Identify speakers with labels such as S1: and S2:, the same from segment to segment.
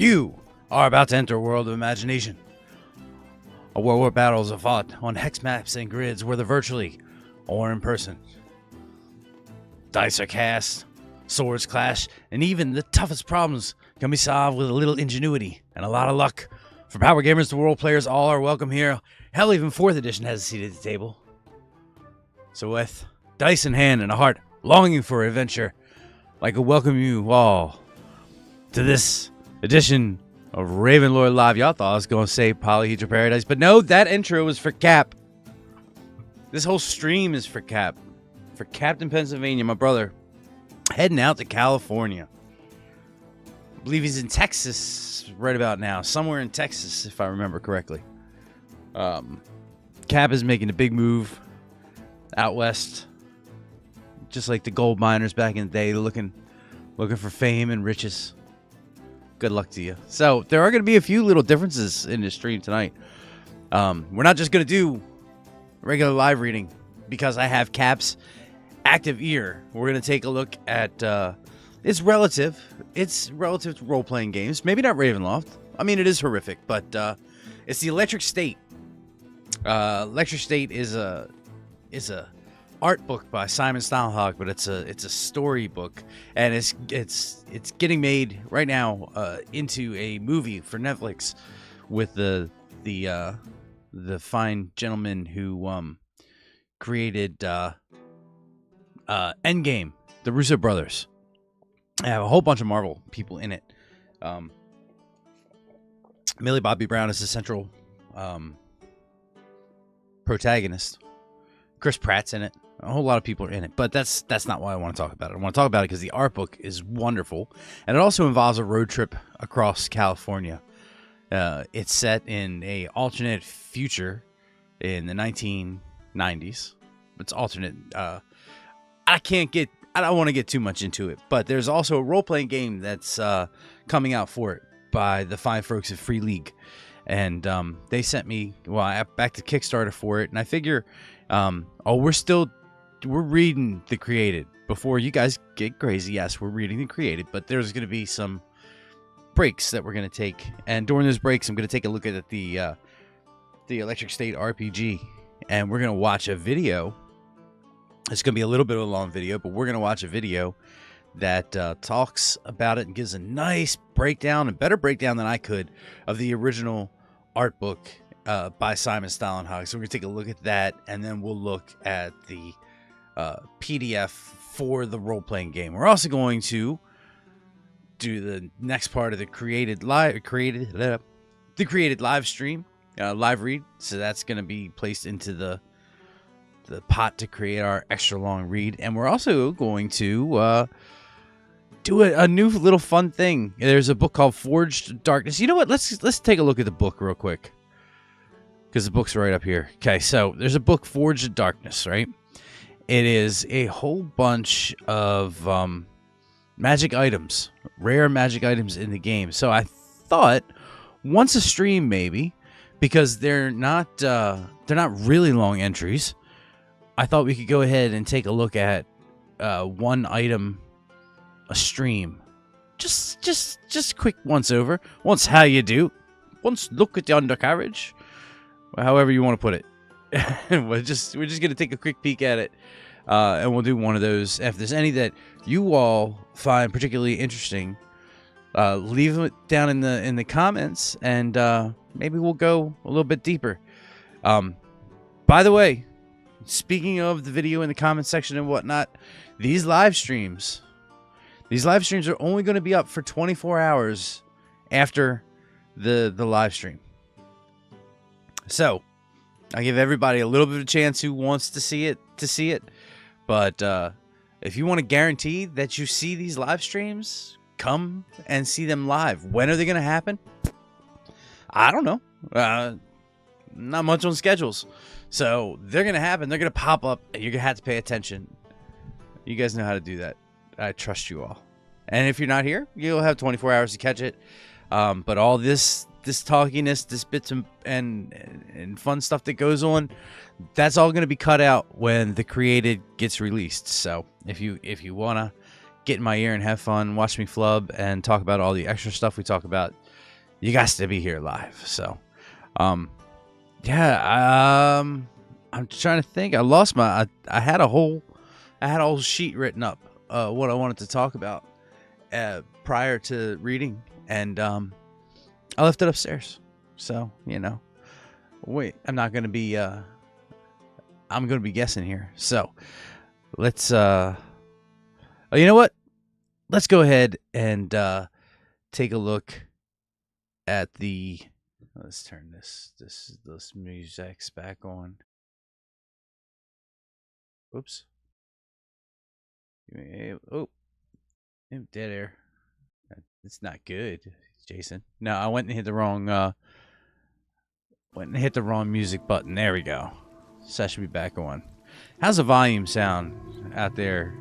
S1: You are about to enter a world of imagination. A world where battles are fought on hex maps and grids, whether virtually or in person. Dice are cast, swords clash, and even the toughest problems can be solved with a little ingenuity and a lot of luck. For power gamers to role players, all are welcome here. Hell, even 4th edition has a seat at the table. So with dice in hand and a heart longing for adventure, I'd like to welcome you all to this edition of Ravenloft Live. Y'all thought I was going to say Polyhedra Paradise, but no, that intro was for Cap. This whole stream is for Cap. For Captain Pennsylvania, my brother, heading out to California. I believe he's in Texas right about now. Somewhere in Texas, if I remember correctly. Cap is making a big move out west. Just like the gold miners back in the day, looking for fame and riches. Good luck to you. So there are going to be a few little differences in this stream tonight. We're not just going to do regular live reading because I have Cap's active ear. We're going to take a look at it's relative to role-playing games. Maybe not Ravenloft. I mean, it is horrific, but it's the Electric State. Electric State is a art book by Simon Steinhog, but it's a story book, and it's getting made right now into a movie for Netflix with the fine gentleman who created Endgame, the Russo brothers. I have a whole bunch of Marvel people in it. Millie Bobby Brown is the central protagonist. Chris Pratt's in it. A whole lot of people are in it, but that's not why I want to talk about it. I want to talk about it because the art book is wonderful, and it also involves a road trip across California. It's set in a alternate future in the 1990s. It's alternate. I don't want to get too much into it, but there's also a role-playing game that's coming out for it by the fine folks at Free League, and they sent me back to Kickstarter for it, and I figure, we're reading the created before you guys get crazy. Yes, we're reading the created, but there's going to be some breaks that we're going to take, and during those breaks, I'm going to take a look at the Electric State RPG, and we're going to watch a video. It's going to be a little bit of a long video, but we're going to watch a video that talks about it and gives a nice breakdown, a better breakdown than I could, of the original art book by Simon Steinhog. So we're going to take a look at that, and then we'll look at the PDF for the role-playing game. We're also going to do the next part of the created live stream, live read. So that's going to be placed into the pot to create our extra long read, and we're also going to do a new little fun thing. There's a book called Forged Darkness. You know what? Let's take a look at the book real quick, because the book's right up here. Okay, so there's a book, Forged Darkness, right? It is a whole bunch of magic items, rare magic items in the game. So I thought once a stream, maybe, because they're not really long entries, I thought we could go ahead and take a look at one item a stream. Just quick once over. Once how you do. Once look at the undercarriage. However you want to put it. we're just gonna take a quick peek at it, and we'll do one of those. If there's any that you all find particularly interesting, leave it down in the comments, and maybe we'll go a little bit deeper. By the way, speaking of the video in the comment section and whatnot, these live streams are only going to be up for 24 hours after the live stream. So I give everybody a little bit of a chance who wants to see it. But if you want to guarantee that you see these live streams, come and see them live. When are they going to happen? I don't know. Not much on schedules. So they're going to happen. They're going to pop up, and you're going to have to pay attention. You guys know how to do that. I trust you all. And if you're not here, you'll have 24 hours to catch it. But all this talkiness, this bits and fun stuff that goes on, that's all going to be cut out when the created gets released. So if you want to get in my ear and have fun, watch me flub and talk about all the extra stuff we talk about you got to be here live. So, yeah, I'm trying to think. I lost my. I had a whole sheet written up. What I wanted to talk about prior to reading, and I left it upstairs. So wait, I'm not gonna be. I'm gonna be guessing here. So let's. Oh, you know what? Let's go ahead and take a look at the. Let's turn this music's back on. Oops. Oh, dead air. It's not good, Jason. No, I went and hit the wrong music button. There we go. So that should be back on. How's the volume sound out there?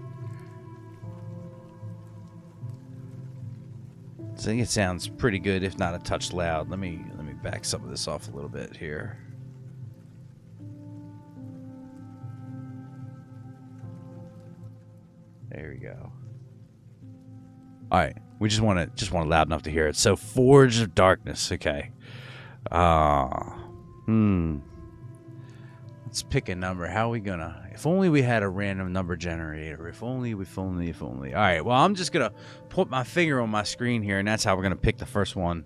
S1: I think it sounds pretty good, if not a touch loud. Let me back some of this off a little bit here. There we go. All right, we just want it loud enough to hear it. So, Forge of Darkness. Okay. Let's pick a number. How are we gonna? If only we had a random number generator. If only. All right. Well, I'm just gonna put my finger on my screen here, and that's how we're gonna pick the first one.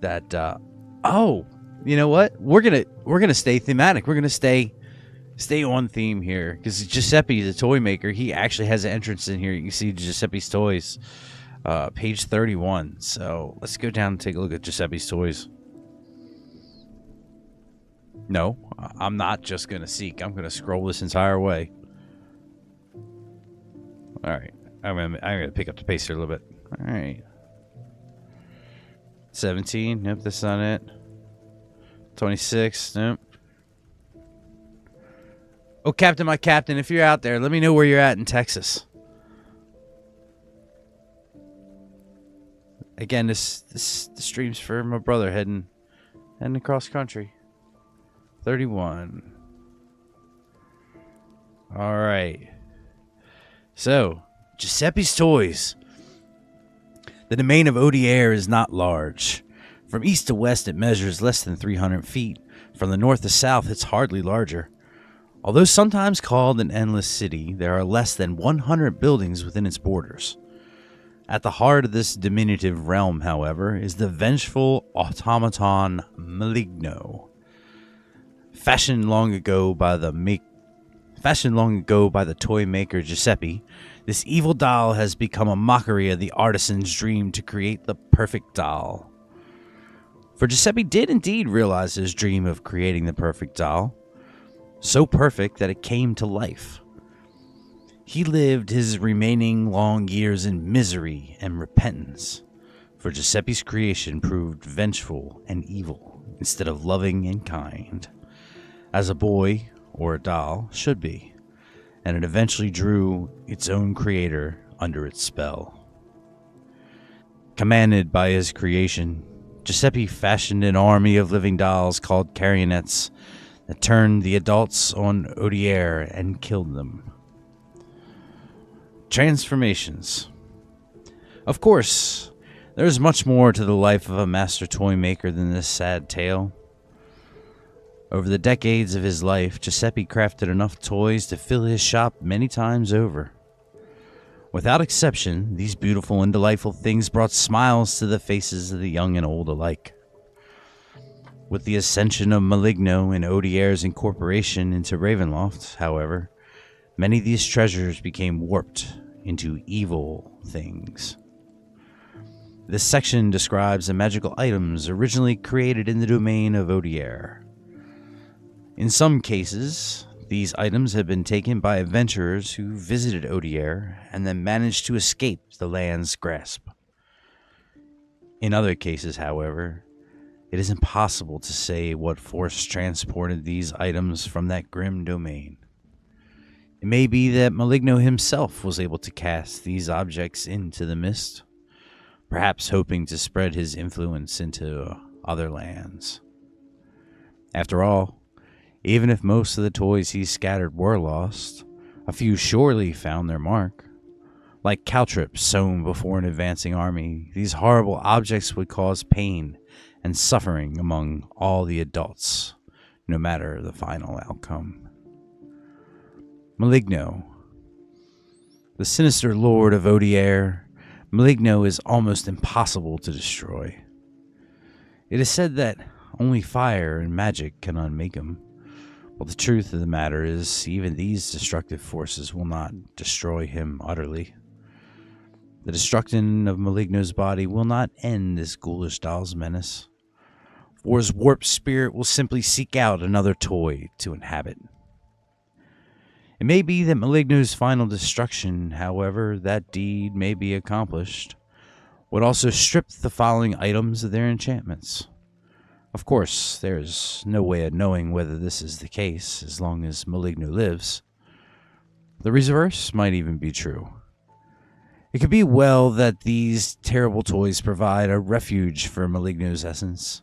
S1: That. Oh, you know what? We're gonna stay thematic. We're gonna stay on theme here because Giuseppe, the toy maker, he actually has an entrance in here. You can see Giuseppe's toys, page 31. So let's go down and take a look at Giuseppe's toys. No, I'm not just gonna seek. I'm gonna scroll this entire way. All right, I'm gonna pick up the pace here a little bit. All right, 17. Nope, that's not it. 26. Nope. Oh, Captain, my Captain, if you're out there, let me know where you're at in Texas. Again, this stream's for my brother heading across country. 31. All right. So, Giuseppe's Toys. The domain of Odier is not large. From east to west, it measures less than 300 feet. From the north to south, it's hardly larger. Although sometimes called an endless city, there are less than 100 buildings within its borders. At the heart of this diminutive realm, however, is the vengeful automaton Maligno. Fashioned long ago by the toy maker Giuseppe, this evil doll has become a mockery of the artisan's dream to create the perfect doll. For Giuseppe did indeed realize his dream of creating the perfect doll. So perfect that it came to life. He lived his remaining long years in misery and repentance, for Giuseppe's creation proved vengeful and evil instead of loving and kind, as a boy or a doll should be, and it eventually drew its own creator under its spell. Commanded by his creation, Giuseppe fashioned an army of living dolls called carionettes that turned the adults on Odier and killed them. Transformations. Of course, there's much more to the life of a master toy maker than this sad tale. Over the decades of his life, Giuseppe crafted enough toys to fill his shop many times over. Without exception, these beautiful and delightful things brought smiles to the faces of the young and old alike. With the ascension of Maligno and Odier's incorporation into Ravenloft, however, many of these treasures became warped into evil things. This section describes the magical items originally created in the domain of Odier. In some cases, these items have been taken by adventurers who visited Odier and then managed to escape the land's grasp. In other cases, however, it is impossible to say what force transported these items from that grim domain. It may be that Maligno himself was able to cast these objects into the mist, perhaps hoping to spread his influence into other lands. After all, even if most of the toys he scattered were lost, a few surely found their mark. Like caltrops sown before an advancing army, these horrible objects would cause pain and suffering among all the adults, no matter the final outcome. Maligno. The sinister lord of Odier, Maligno is almost impossible to destroy. It is said that only fire and magic can unmake him. But the truth of the matter is, even these destructive forces will not destroy him utterly. The destruction of Maligno's body will not end this ghoulish doll's menace, for his warped spirit will simply seek out another toy to inhabit. It may be that Maligno's final destruction, however that deed may be accomplished, would also strip the following items of their enchantments. Of course, there is no way of knowing whether this is the case as long as Maligno lives. The reverse might even be true. It could be well that these terrible toys provide a refuge for Maligno's essence.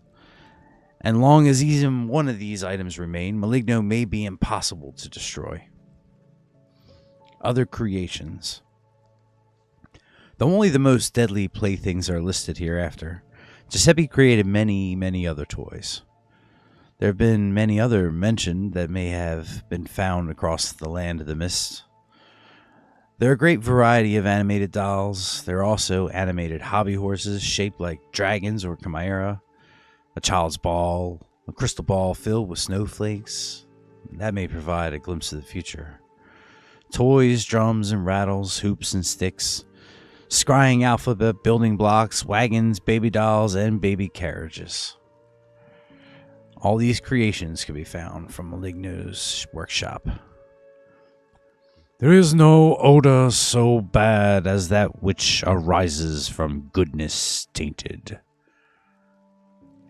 S1: And long as even one of these items remain, Maligno may be impossible to destroy. Other creations. Though only the most deadly playthings are listed hereafter, Giuseppe created many, many other toys. There have been many other mentioned that may have been found across the land of the mist. There are a great variety of animated dolls. There are also animated hobby horses shaped like dragons or chimera, a child's ball, a crystal ball filled with snowflakes. That may provide a glimpse of the future. Toys, drums and rattles, hoops and sticks, scrying alphabet, building blocks, wagons, baby dolls, and baby carriages. All these creations can be found from Maligno's workshop. There is no odor so bad as that which arises from goodness tainted.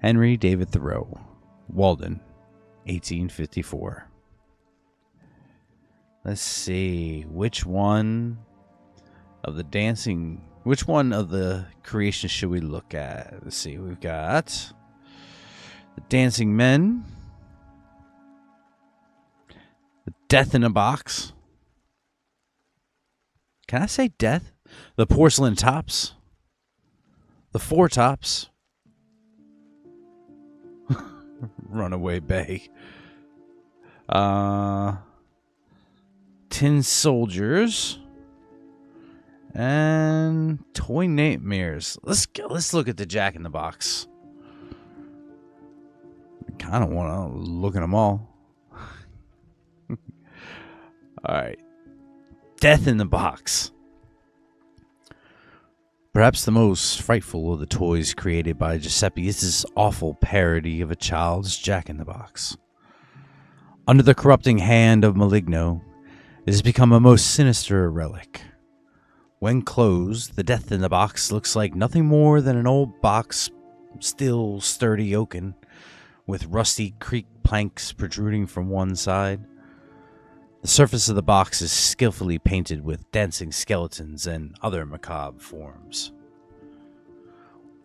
S1: Henry David Thoreau, Walden, 1854. Let's see, which one of the creations should we look at? Let's see, we've got the dancing men, the death in a box. Can I say death? The porcelain tops, the four tops, Runaway Bay, tin soldiers, and toy nightmares. Let's look at the Jack in the Box. I kind of want to look at them all. All right. Death in the Box. Perhaps the most frightful of the toys created by Giuseppe is this awful parody of a child's Jack in the Box. Under the corrupting hand of Maligno, it has become a most sinister relic. When closed, the Death in the Box looks like nothing more than an old box, still sturdy oaken, with rusty creak planks protruding from one side. The surface of the box is skillfully painted with dancing skeletons and other macabre forms.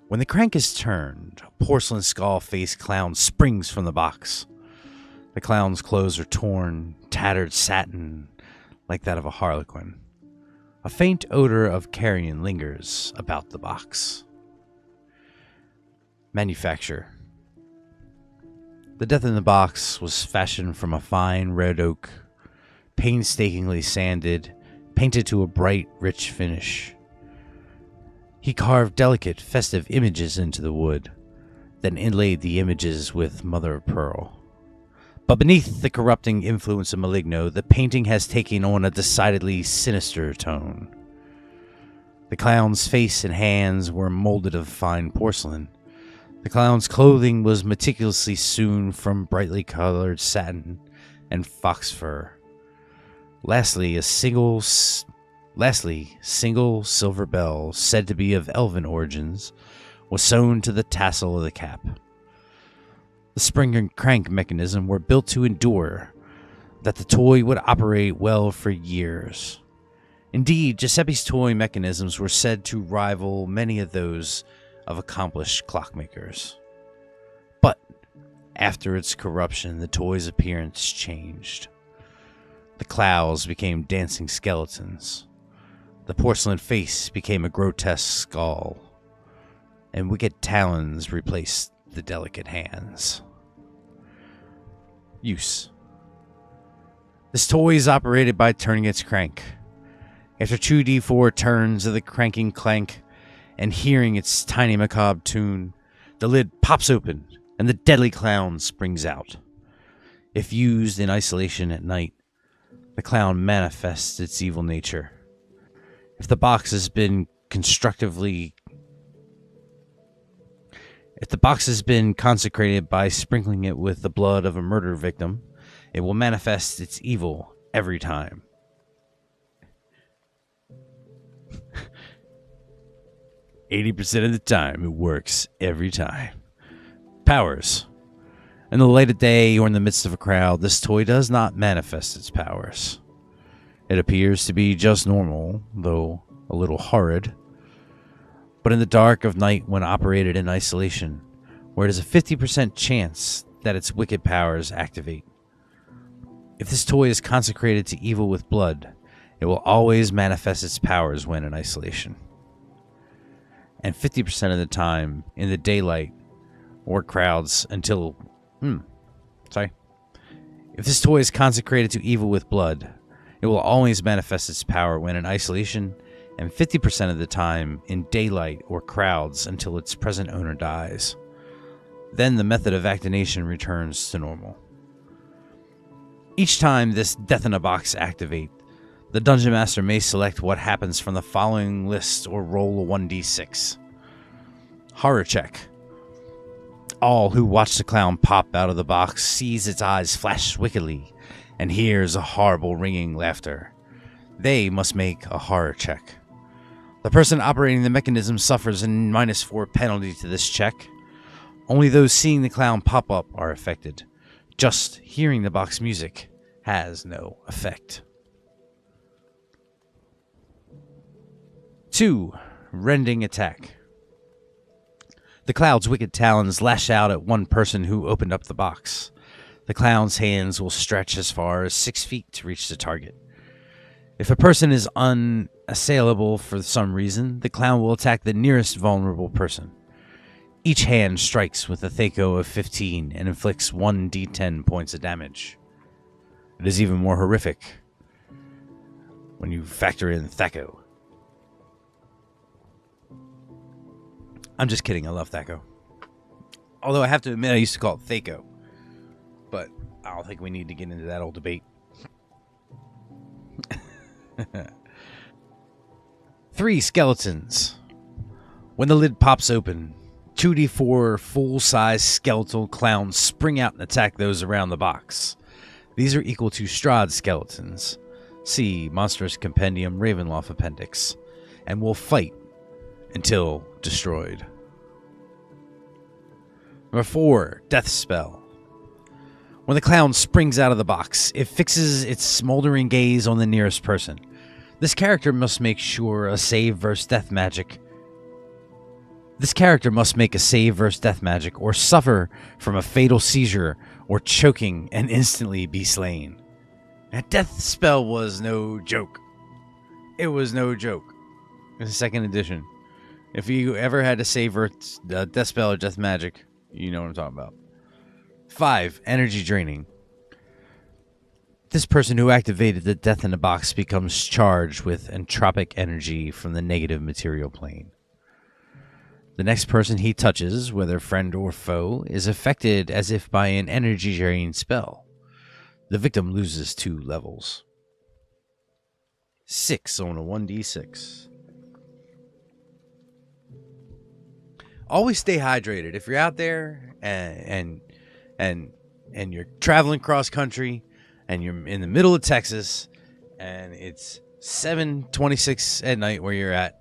S1: When the crank is turned, a porcelain skull-faced clown springs from the box. The clown's clothes are torn, tattered satin like that of a harlequin. A faint odor of carrion lingers about the box. Manufacture. The Death in the Box was fashioned from a fine red oak, painstakingly sanded, painted to a bright, rich finish. He carved delicate, festive images into the wood, then inlaid the images with mother of pearl. But beneath the corrupting influence of Maligno, the painting has taken on a decidedly sinister tone. The clown's face and hands were molded of fine porcelain. The clown's clothing was meticulously sewn from brightly colored satin and fox fur. Lastly, single silver bell, said to be of elven origins, was sewn to the tassel of the cap. The spring and crank mechanism were built to endure, that the toy would operate well for years. Indeed, Giuseppe's toy mechanisms were said to rival many of those of accomplished clockmakers. But after its corruption, the toy's appearance changed. The clouds became dancing skeletons. The porcelain face became a grotesque skull, and wicked talons replaced the delicate hands. Use. This toy is operated by turning its crank. After 2d4 turns of the cranking clank and hearing its tiny macabre tune, the lid pops open and the deadly clown springs out. If used in isolation at night, the clown manifests its evil nature. If the box has been consecrated by sprinkling it with the blood of a murder victim, it will manifest its evil every time. "80% of the time, it works every time." Powers. In the light of day or in the midst of a crowd, this toy does not manifest its powers. It appears to be just normal, though a little horrid. But in the dark of night, when operated in isolation, where it is a 50% chance that its wicked powers activate. If this toy is consecrated to evil with blood, it will always manifest its powers when in isolation. And 50% of the time in the daylight or crowds until... If this toy is consecrated to evil with blood, it will always manifest its power when in isolation, and 50% of the time in daylight or crowds until its present owner dies. Then the method of activation returns to normal. Each time this Death in a Box activate, the Dungeon Master may select what happens from the following list or roll a 1d6. Horror check. All who watch the clown pop out of the box sees its eyes flash wickedly and hears a horrible ringing laughter. They must make a horror check. The person operating the mechanism suffers a -4 penalty to this check. Only those seeing the clown pop up are affected. Just hearing the box music has no effect. 2. Rending attack. The clown's wicked talons lash out at one person who opened up the box. The clown's hands will stretch as far as 6 feet to reach the target. If a person is unassailable for some reason, the clown will attack the nearest vulnerable person. Each hand strikes with a Thaco of 15 and inflicts 1d10 points of damage. It is even more horrific when you factor in Thaco. I'm just kidding, I love Thaco. Although I have to admit I used to call it Thaco. But I don't think we need to get into that old debate. 3 skeletons. When the lid pops open, 2d4 full-size skeletal clowns spring out and attack those around the box. These are equal to Strahd skeletons. See Monstrous Compendium Ravenloft Appendix. And will fight until destroyed. Number 4, Death Spell. When the clown springs out of the box, it fixes its smoldering gaze on the nearest person. This character must make a save versus death magic, or suffer from a fatal seizure or choking and instantly be slain. That death spell was no joke. It was no joke. In the 2nd edition. If you ever had to save versus death spell or death magic, you know what I'm talking about. 5, energy draining. This person who activated the Death in a Box becomes charged with entropic energy from the negative material plane. The next person he touches, whether friend or foe, is affected as if by an energy drain spell. The victim loses 2 levels. 6 on a 1d6. Always stay hydrated. If you're out there and you're traveling cross country and you're in the middle of Texas and it's 7:26 at night where you're at,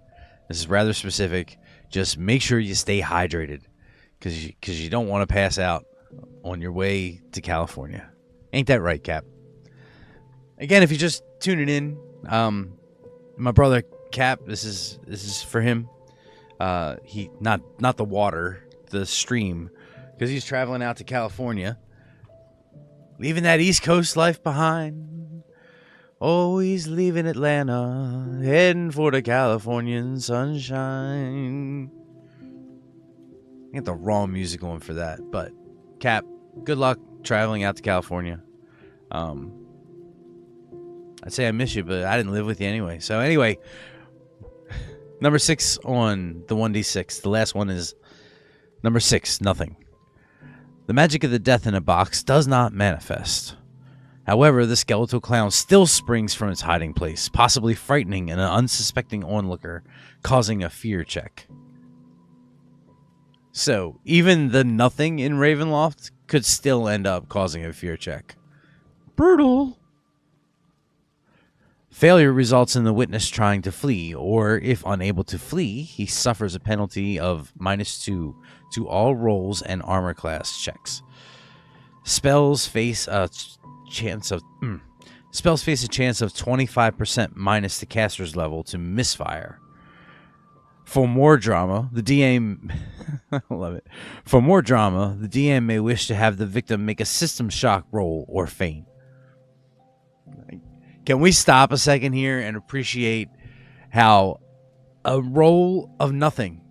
S1: this is rather specific. Just make sure you stay hydrated because you don't want to pass out on your way to California. Ain't that right, Cap? Again, if you're just tuning in, my brother Cap, this is for him. He not the water, the stream, because he's traveling out to California, leaving that East Coast life behind. Oh, he's leaving Atlanta, heading for the Californian sunshine. get the wrong music going for that. But Cap, good luck traveling out to California. I'd say I miss you, but I didn't live with you anyway. So anyway, number 6 on the 1d6. The last one is number 6, nothing. The magic of the death in a box does not manifest. However, the skeletal clown still springs from its hiding place, possibly frightening an unsuspecting onlooker, causing a fear check. So, even the nothing in Ravenloft could still end up causing a fear check. Brutal. Failure results in the witness trying to flee, or if unable to flee, he suffers a penalty of -2 to all rolls and armor class checks. Spells face a chance of 25% minus the caster's level to misfire. For more drama, the DM I love it. For more drama, the DM may wish to have the victim make a system shock roll or feint. Can we stop a second here and appreciate how a roll of nothing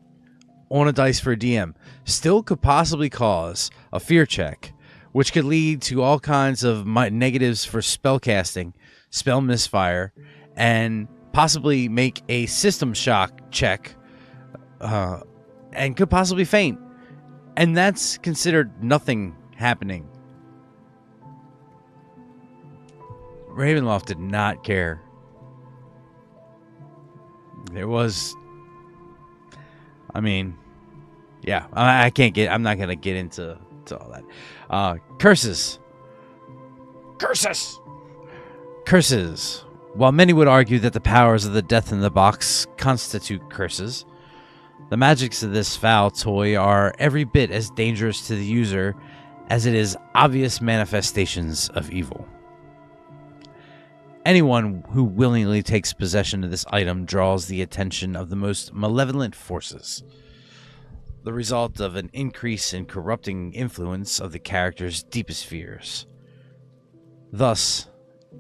S1: on a dice for a DM still could possibly cause a fear check, which could lead to all kinds of negatives for spell casting, spell misfire, and possibly make a system shock check, and could possibly feint. And that's considered nothing happening. Ravenloft did not care. There was... I mean... Yeah, I'm not going to get into all that. Curses. Curses. While many would argue that the powers of the death in the box constitute curses, the magics of this foul toy are every bit as dangerous to the user as it is obvious manifestations of evil. Anyone who willingly takes possession of this item draws the attention of the most malevolent forces, the result of an increase in corrupting influence of the character's deepest fears. Thus,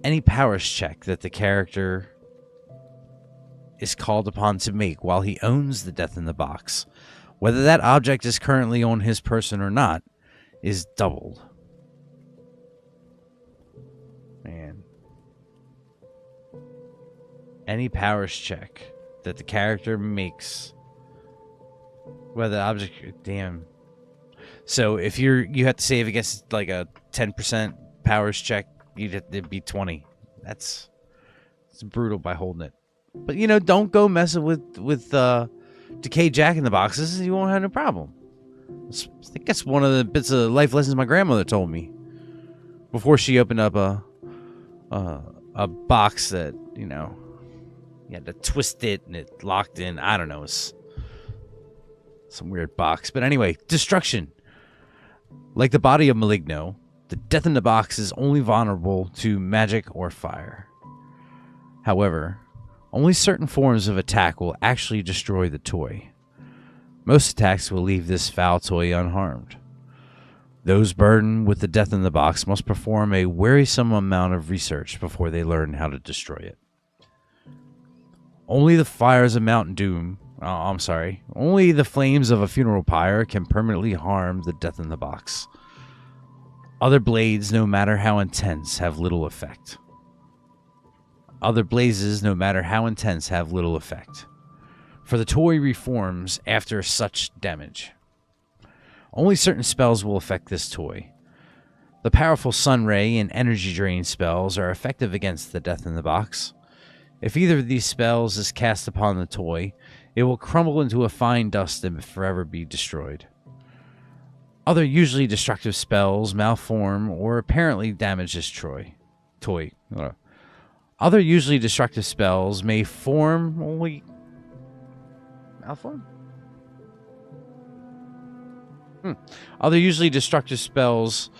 S1: any powers check that the character is called upon to make while he owns the death in the box, whether that object is currently on his person or not, is doubled. Man. Any powers check that the character makes, whether the object... Damn. So if you have to save against like a 10% powers check, it'd be 20. It's brutal by holding it. But, you know, don't go messing with Decay Jack in the boxes. You won't have no problem. I think that's one of the bits of life lessons my grandmother told me before she opened up a box that, you know, you had to twist it and it locked in. I don't know. It's some weird box. But anyway, destruction. Like the body of Maligno, the death in the box is only vulnerable to magic or fire. However, only certain forms of attack will actually destroy the toy. Most attacks will leave this foul toy unharmed. Those burdened with the death in the box must perform a wearisome amount of research before they learn how to destroy it. Only the fires of Mount Doom, only the flames of a funeral pyre can permanently harm the death in the box. Other blades, no matter how intense, have little effect. Other blazes, no matter how intense, have little effect, for the toy reforms after such damage. Only certain spells will affect this toy. The powerful Sun Ray and Energy Drain spells are effective against the death in the box. If either of these spells is cast upon the toy, it will crumble into a fine dust and forever be destroyed. Other usually destructive spells malform or apparently damage this toy. Other usually destructive spells may form only... Malform? Other usually destructive spells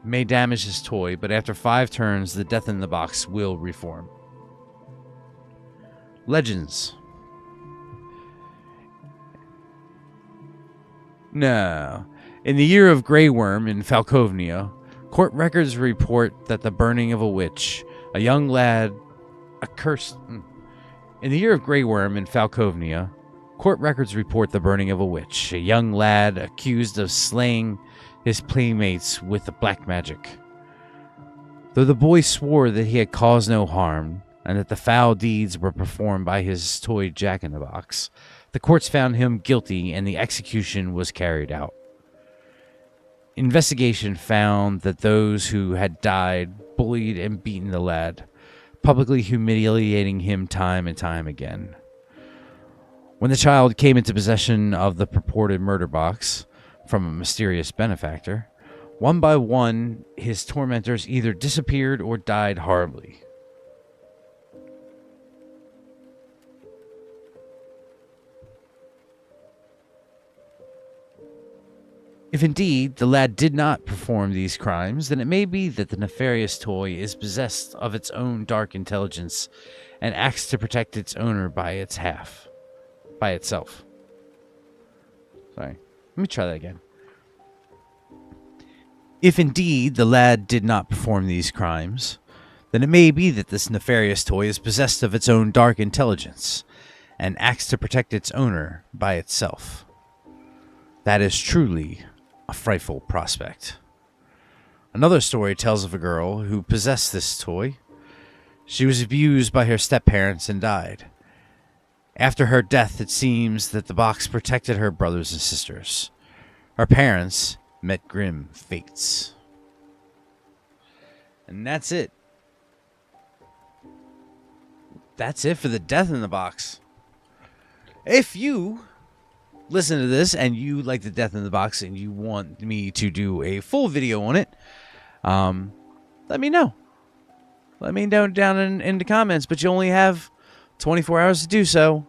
S1: may damage this toy, but after 5 turns, the death in the box will reform. Legends. No. In the year of Grey Worm in Falkovnia, court records report that the burning of a witch, a young lad, accursed... In the year of Grey Worm in Falkovnia, Court records report the burning of a witch, a young lad accused of slaying his playmates with black magic. Though the boy swore that he had caused no harm, and that the foul deeds were performed by his toy Jack-in-the-Box, the courts found him guilty and the execution was carried out. Investigation found that those who had died bullied and beaten the lad, publicly humiliating him time and time again. When the child came into possession of the purported murder box from a mysterious benefactor, one by one his tormentors either disappeared or died horribly. If indeed the lad did not perform these crimes, then it may be that the nefarious toy is possessed of its own dark intelligence and acts to protect its owner by itself. Sorry, let me try that again. If indeed the lad did not perform these crimes, then it may be that this nefarious toy is possessed of its own dark intelligence and acts to protect its owner by itself. That is truly a frightful prospect. Another story tells of a girl who possessed this toy. She was abused by her step-parents and died. After her death, it seems that the box protected her brothers and sisters. Her parents met grim fates. And that's it. That's it for the Death in the Box. If you listen to this and you like the Death in the Box and you want me to do a full video on it, let me know. Let me know down in the comments, but you only have 24 hours to do so,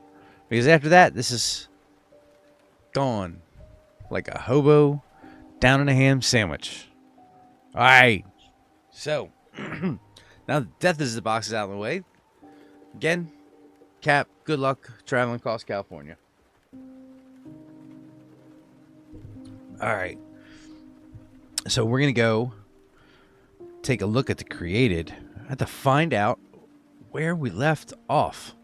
S1: because after that, this is gone like a hobo down in a ham sandwich. All right, so now the Death is the Box is out of the way. Again, Cap, good luck traveling across California. All right, so we're gonna go take a look at the created. I have to find out where we left off.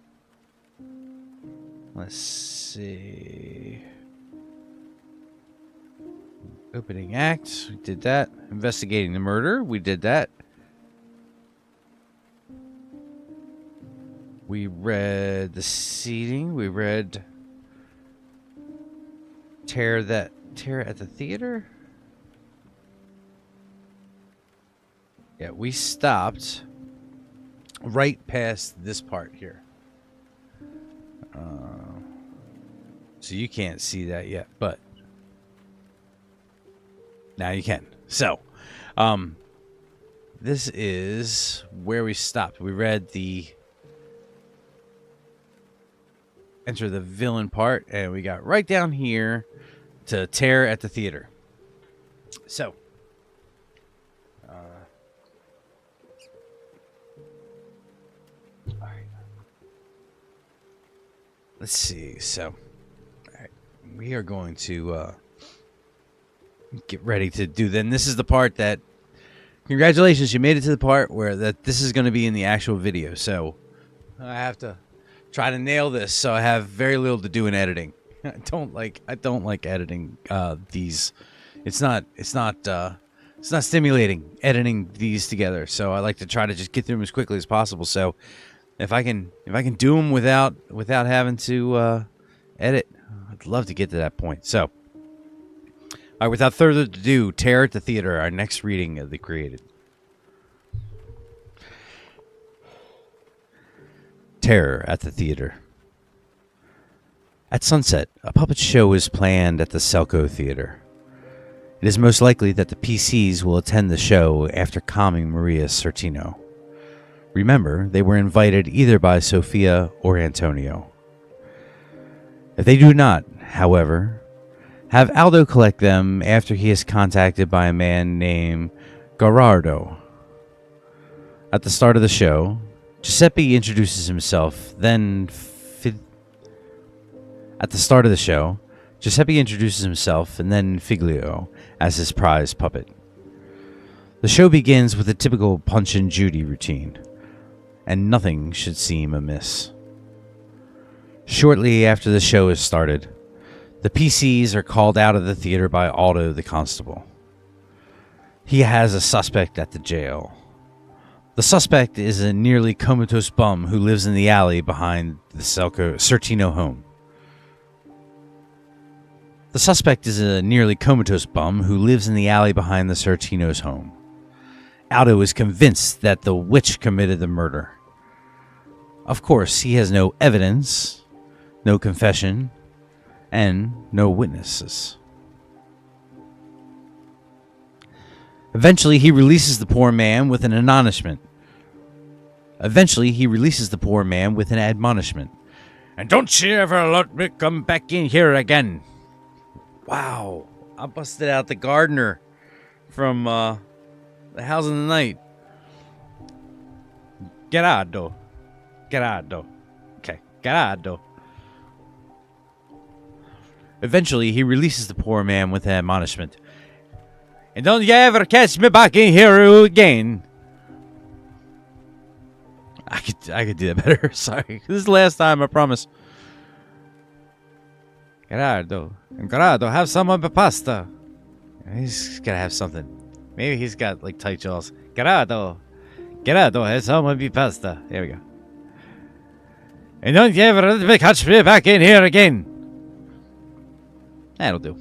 S1: Let's see. Opening act, we did that. Investigating the murder, we did that. We read the seating. We read Terror at the Theater. Yeah, we stopped right past this part here. So you can't see that yet, but now you can. So, this is where we stopped. We read the enter the villain part, and we got right down here to Terror at the Theater. So, all right. Let's see. So, all right, we are going to get ready to do. Then this is the part that, congratulations, you made it to the part where this is going to be in the actual video. So, I have to try to nail this, so I have very little to do in editing. I don't like editing these. It's not stimulating editing these together. So I like to try to just get through them as quickly as possible. So if I can do them without having to edit, I'd love to get to that point. So, all right, without further ado, Terror at the Theater, our next reading of the created. Terror at the Theater. At sunset, a puppet show is planned at the Selco Theater. It is most likely that the PCs will attend the show after calming Maria Sortino. Remember, they were invited either by Sophia or Antonio. If they do not, however, have Aldo collect them after he is contacted by a man named Gerardo. At the start of the show, Giuseppe introduces himself, then Figlio as his prize puppet. The show begins with a typical Punch and Judy routine, and nothing should seem amiss. Shortly after the show is started, the PCs are called out of the theater by Aldo the constable. He has a suspect at the jail. The suspect is a nearly comatose bum who lives in the alley behind the Certino home. The suspect is a nearly comatose bum who lives in the alley behind the Certino's home. Aldo is convinced that the witch committed the murder. Of course, he has no evidence, no confession, and no witnesses. Eventually, he releases the poor man with an admonishment. And don't you ever let me come back in here again. Wow, I busted out the gardener from the House of the Night. Gerardo. Okay, Gerardo. Eventually, he releases the poor man with an admonishment. And don't you ever catch me back in here again. I could do that better. Sorry. This is the last time, I promise. Gerardo, have some of the pasta. He's gotta have something. Maybe he's got like tight jaws. Gerardo, have some of the pasta. There we go. And don't you ever catch me back in here again. That'll do.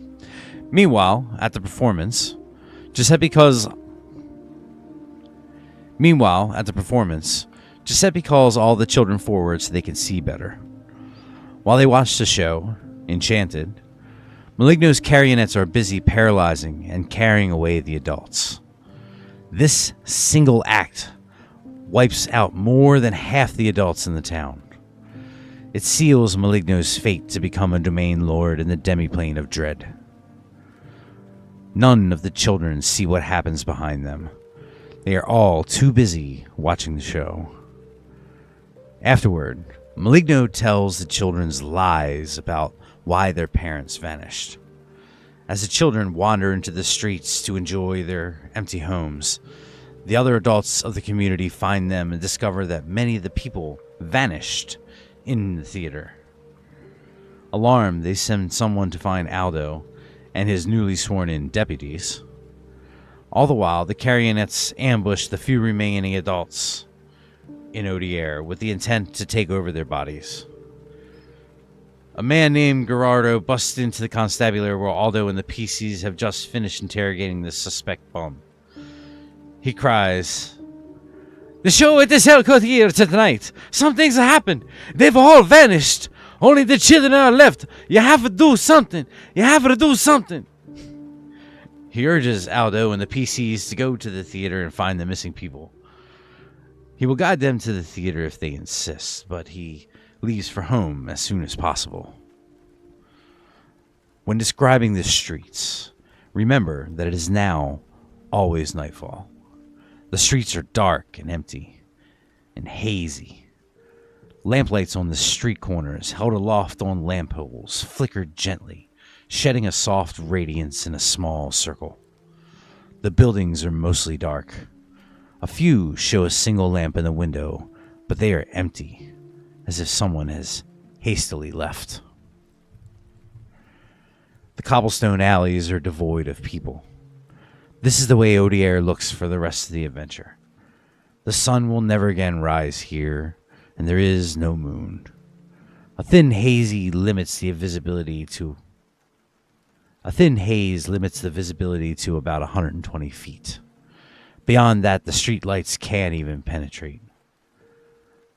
S1: Meanwhile, at the performance, Giuseppe calls all the children forward so they can see better. While they watch the show, enchanted, Maligno's carionettes are busy paralyzing and carrying away the adults. This single act wipes out more than half the adults in the town. It seals Maligno's fate to become a domain lord in the demiplane of dread. None of the children see what happens behind them. They are all too busy watching the show. Afterward, Maligno tells the children's lies about why their parents vanished. As the children wander into the streets to enjoy their empty homes, the other adults of the community find them and discover that many of the people vanished in the theater. Alarmed, they send someone to find Aldo and his newly sworn-in deputies. All the while, the carionettes ambush the few remaining adults in Odier with the intent to take over their bodies. A man named Gerardo busts into the constabulary where Aldo and the PCs have just finished interrogating the suspect bum. He cries, "The show at this Hellcourt here tonight. Some things have happened. They've all vanished. Only the children are left. You have to do something. He urges Aldo and the PCs to go to the theater and find the missing people. He will guide them to the theater if they insist, but he leaves for home as soon as possible. When describing the streets, remember that it is now always nightfall. The streets are dark and empty and hazy. Lamplights on the street corners, held aloft on lamp poles, flickered gently, shedding a soft radiance in a small circle. The buildings are mostly dark. A few show a single lamp in the window, but they are empty, as if someone has hastily left. The cobblestone alleys are devoid of people. This is the way Odier looks for the rest of the adventure. The sun will never again rise here, and there is no moon. A thin haze limits the visibility to about 120 feet. Beyond that, the street lights can't even penetrate.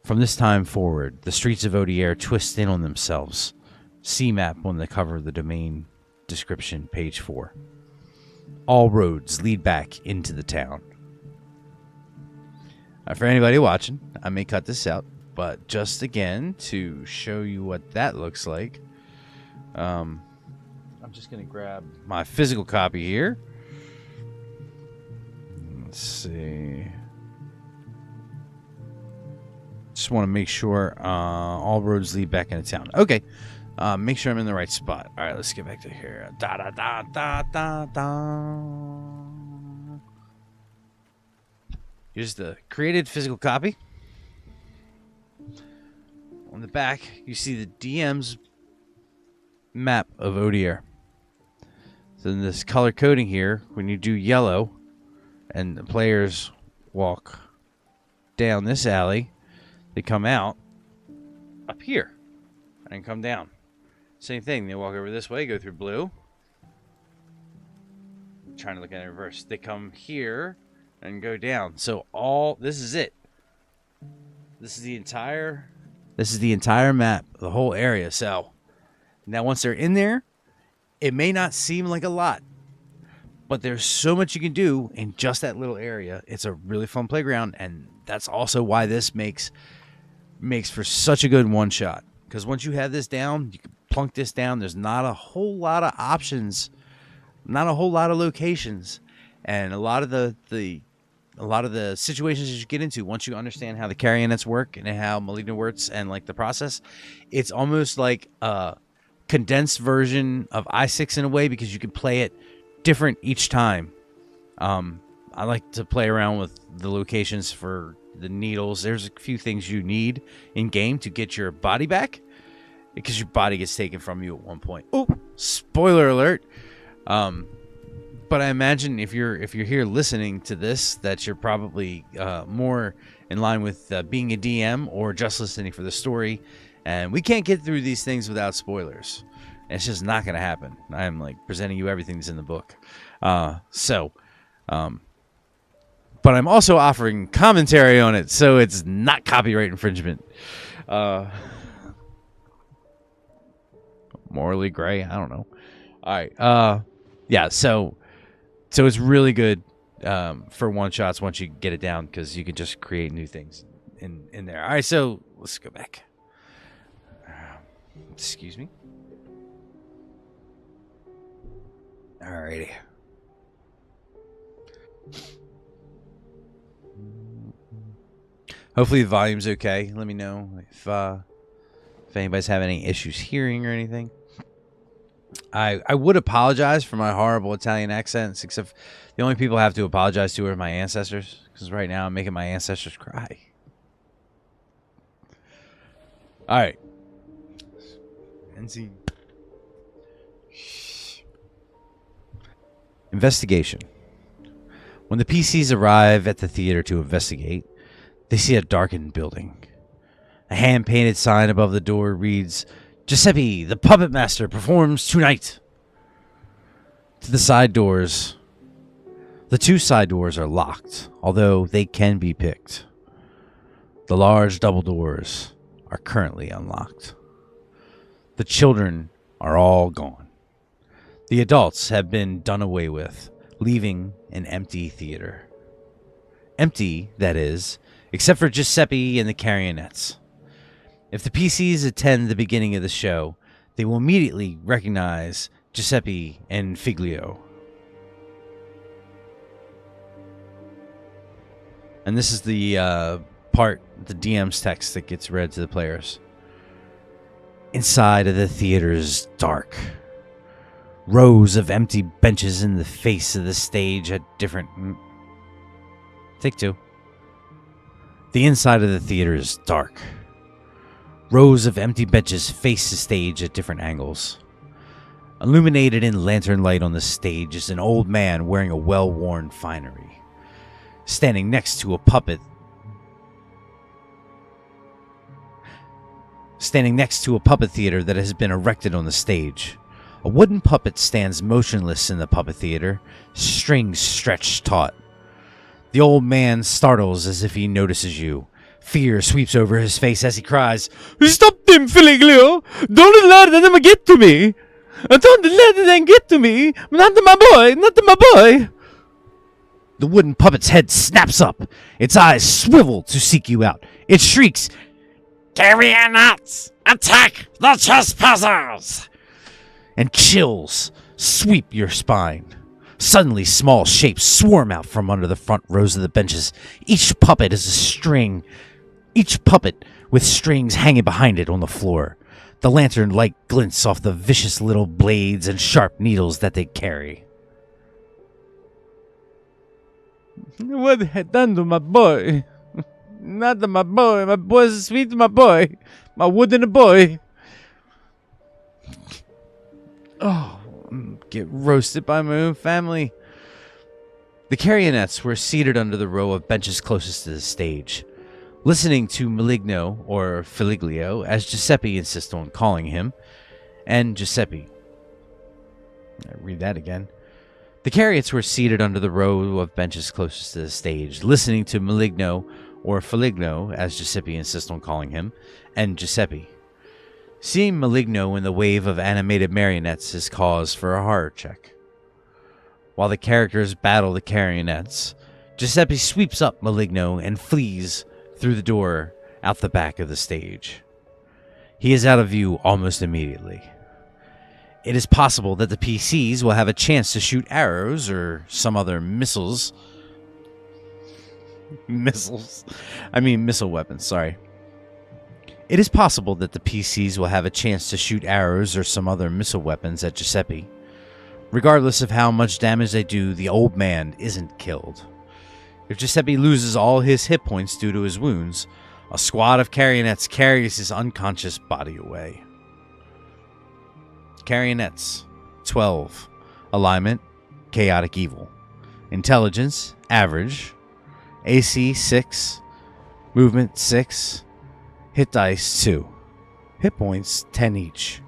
S1: From this time forward, the streets of Odier twist in on themselves. See map on the cover of the domain description, page 4. All roads lead back into the town. For anybody watching, I may cut this out, but just again to show you what that looks like, I'm just going to grab my physical copy here. Let's see. Just want to make sure all roads lead back into town. Okay. Make sure I'm in the right spot. All right, let's get back to here. Da da da da da da. Here's the created physical copy. On the back, you see the DM's map of Odier. So in this color coding here, when you do yellow and the players walk down this alley, they come out up here and come down. Same thing, they walk over this way, go through blue. I'm trying to look at it in reverse. They come here and go down. So this is it. This is the entire map, the whole area. So now once they're in there, it may not seem like a lot, but there's so much you can do in just that little area. It's a really fun playground, and that's also why this makes for such a good one-shot. Because once you have this down, you can plunk this down. There's not a whole lot of options, not a whole lot of locations, and a lot of the situations that you get into, once you understand how the carionets work and how Maligna works and like the process, it's almost like a condensed version of I6 in a way, because you can play it different each time. I like to play around with the locations for the needles. There's a few things you need in game to get your body back, because your body gets taken from you at one point. Oh, spoiler alert. But I imagine if you're here listening to this, that you're probably more in line with being a DM or just listening for the story. And we can't get through these things without spoilers. It's just not going to happen. I'm like presenting you everything that's in the book. But I'm also offering commentary on it, so it's not copyright infringement. Morally gray? I don't know. All right. Yeah, so it's really good for one-shots once you get it down, because you can just create new things in there. All right, so let's go back. Excuse me. All righty. Hopefully the volume's okay. Let me know if anybody's having any issues hearing or anything. I would apologize for my horrible Italian accents, except the only people I have to apologize to are my ancestors, because right now I'm making my ancestors cry. All right. NC. Investigation. When the PCs arrive at the theater to investigate, they see a darkened building. A hand-painted sign above the door reads, "Giuseppe, the Puppet Master, performs tonight." To the side doors. The two side doors are locked, although they can be picked. The large double doors are currently unlocked. The children are all gone. The adults have been done away with, leaving an empty theater. Empty, that is, except for Giuseppe and the carionets. If the PCs attend the beginning of the show, they will immediately recognize Giuseppe and Figlio. And this is the part, the DM's text that gets read to the players. Inside of the theater is dark. Rows of empty benches in the face of the stage at different... Take two. The inside of the theater is dark. Rows of empty benches face the stage at different angles. Illuminated in lantern light on the stage is an old man wearing a well-worn finery, standing next to a puppet. Standing next to a puppet theater that has been erected on the stage. A wooden puppet stands motionless in the puppet theater, strings stretched taut. The old man startles as if he notices you. Fear sweeps over his face as he cries, "Stop them, Figlio! Don't let them get to me! Don't let them get to me! Not to my boy! Not to my boy!" The wooden puppet's head snaps up. Its eyes swivel to seek you out. It shrieks, "Carionets! Attack the trespassers!" And chills sweep your spine. Suddenly, small shapes swarm out from under the front rows of the benches. Each puppet is a string. Each puppet with strings hanging behind it on the floor. The lantern light glints off the vicious little blades and sharp needles that they carry. What had done to my boy? Not to my boy. My boy's sweet to my boy. My wooden boy. Oh, get roasted by my own family. The Carionettes were seated under the row of benches closest to the stage, listening to Maligno, or Filiglio, as Giuseppe insists on calling him, and Giuseppe. I read that again. The Cariots were seated under the row of benches closest to the stage, listening to Maligno, or Feligno, as Giuseppe insists on calling him, and Giuseppe. Seeing Maligno in the wave of animated marionettes is cause for a horror check. While the characters battle the Carionettes, Giuseppe sweeps up Maligno and flees through the door out the back of the stage. He is out of view almost immediately. It is possible that the PCs will have a chance to shoot arrows or some other missile weapons, sorry. It is possible that the PCs will have a chance to shoot arrows or some other missile weapons at Giuseppe. Regardless of how much damage they do, the old man isn't killed. If Giuseppe loses all his hit points due to his wounds, a squad of Carionettes carries his unconscious body away. Carionettes, 12. Alignment, chaotic evil. Intelligence, average. AC, 6. Movement, 6. Hit dice, 2. Hit points, 10 each.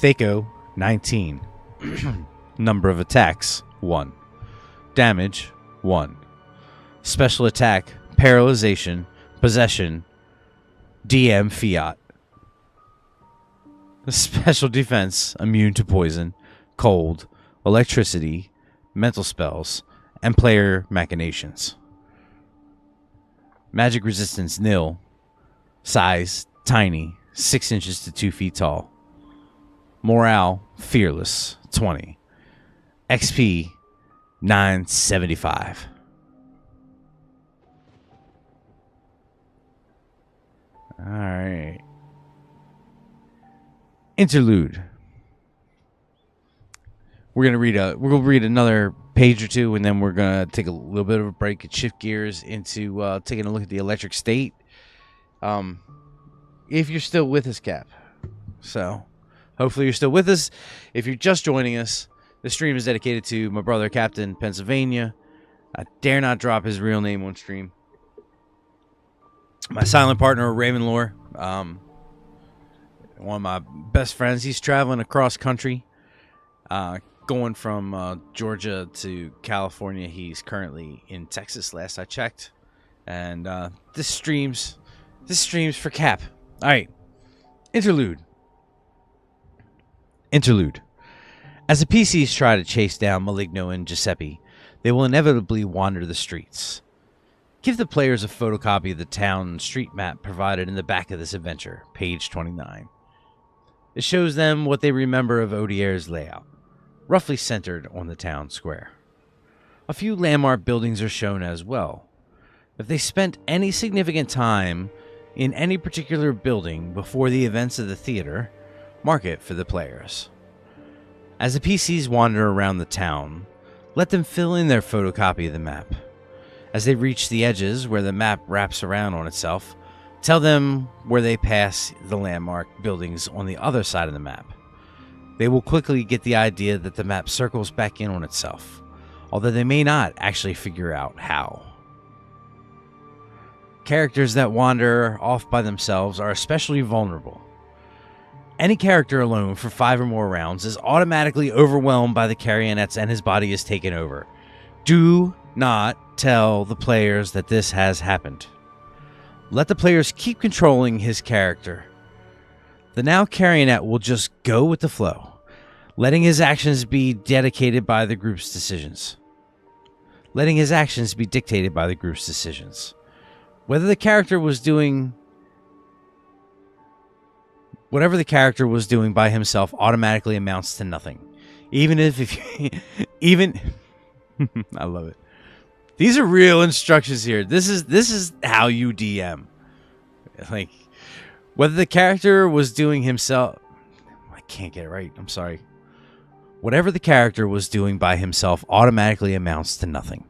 S1: Thaco, 19. Number of attacks, 1. Damage, 1. Special attack, paralyzation, possession, DM fiat. Special defense, immune to poison, cold, electricity, mental spells, and player machinations. Magic resistance, nil. Size, tiny, 6 inches to 2 feet tall. Morale, fearless, 20. XP, 975. Alright. Interlude. We're gonna read another page or two, and then we're gonna take a little bit of a break and shift gears into taking a look at the electric state. If you're still with us, Cap. So, hopefully you're still with us. If you're just joining us, the stream is dedicated to my brother, Captain Pennsylvania. I dare not drop his real name on stream. My silent partner, Ravenloft. One of my best friends. He's traveling across country, going from Georgia to California. He's currently in Texas, last I checked. And this stream's for Cap. All right, interlude. As the PCs try to chase down Maligno and Giuseppe, they will inevitably wander the streets. Give the players a photocopy of the town and street map provided in the back of this adventure, page 29. It shows them what they remember of Odier's layout, roughly centered on the town square. A few landmark buildings are shown as well. If they spent any significant time in any particular building before the events of the theater, mark it for the players. As the PCs wander around the town, let them fill in their photocopy of the map. As they reach the edges where the map wraps around on itself, tell them where they pass the landmark buildings on the other side of the map. They will quickly get the idea that the map circles back in on itself, although they may not actually figure out how. Characters that wander off by themselves are especially vulnerable. Any character alone for 5 or more rounds is automatically overwhelmed by the Carionettes and his body is taken over. Do not tell the players that this has happened. Let the players keep controlling his character. The now Carionette will just go with the flow, letting his actions be dictated by the group's decisions. Whatever the character was doing by himself automatically amounts to nothing. Even I love it. These are real instructions here. This is how you DM. Like, whether the character was doing himself, I can't get it right. I'm sorry. Whatever the character was doing by himself automatically amounts to nothing.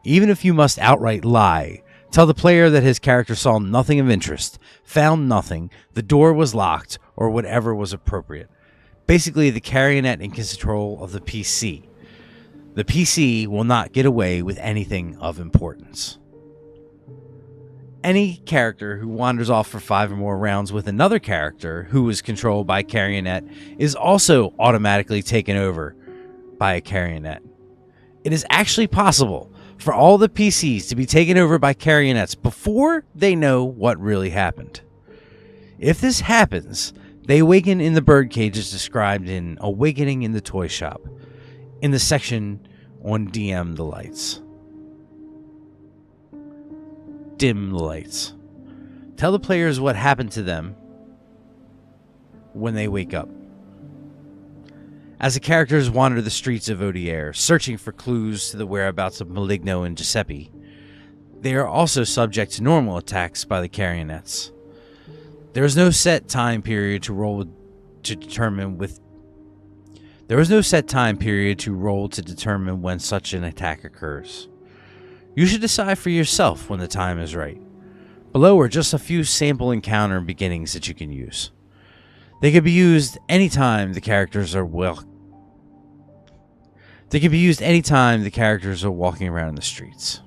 S1: Even if you must outright lie Tell the player that his character saw nothing of interest, found nothing, the door was locked, or whatever was appropriate. Basically, the carionet in control of the PC. The PC will not get away with anything of importance. Any character who wanders off for 5 or more rounds with another character who is controlled by carionet is also automatically taken over by a carionet. It is actually possible for all the PCs to be taken over by carionets before they know what really happened. If this happens, they awaken in the birdcage as described in Awakening in the Toy Shop, in the section on DM the Lights. Dim the lights. Tell the players what happened to them when they wake up. As the characters wander the streets of Odier, searching for clues to the whereabouts of Maligno and Giuseppe, they are also subject to normal attacks by the carionets. There is no set time period to roll to determine when such an attack occurs. You should decide for yourself when the time is right. Below are just a few sample encounter beginnings that you can use. They can be used anytime the characters are walking around in the streets.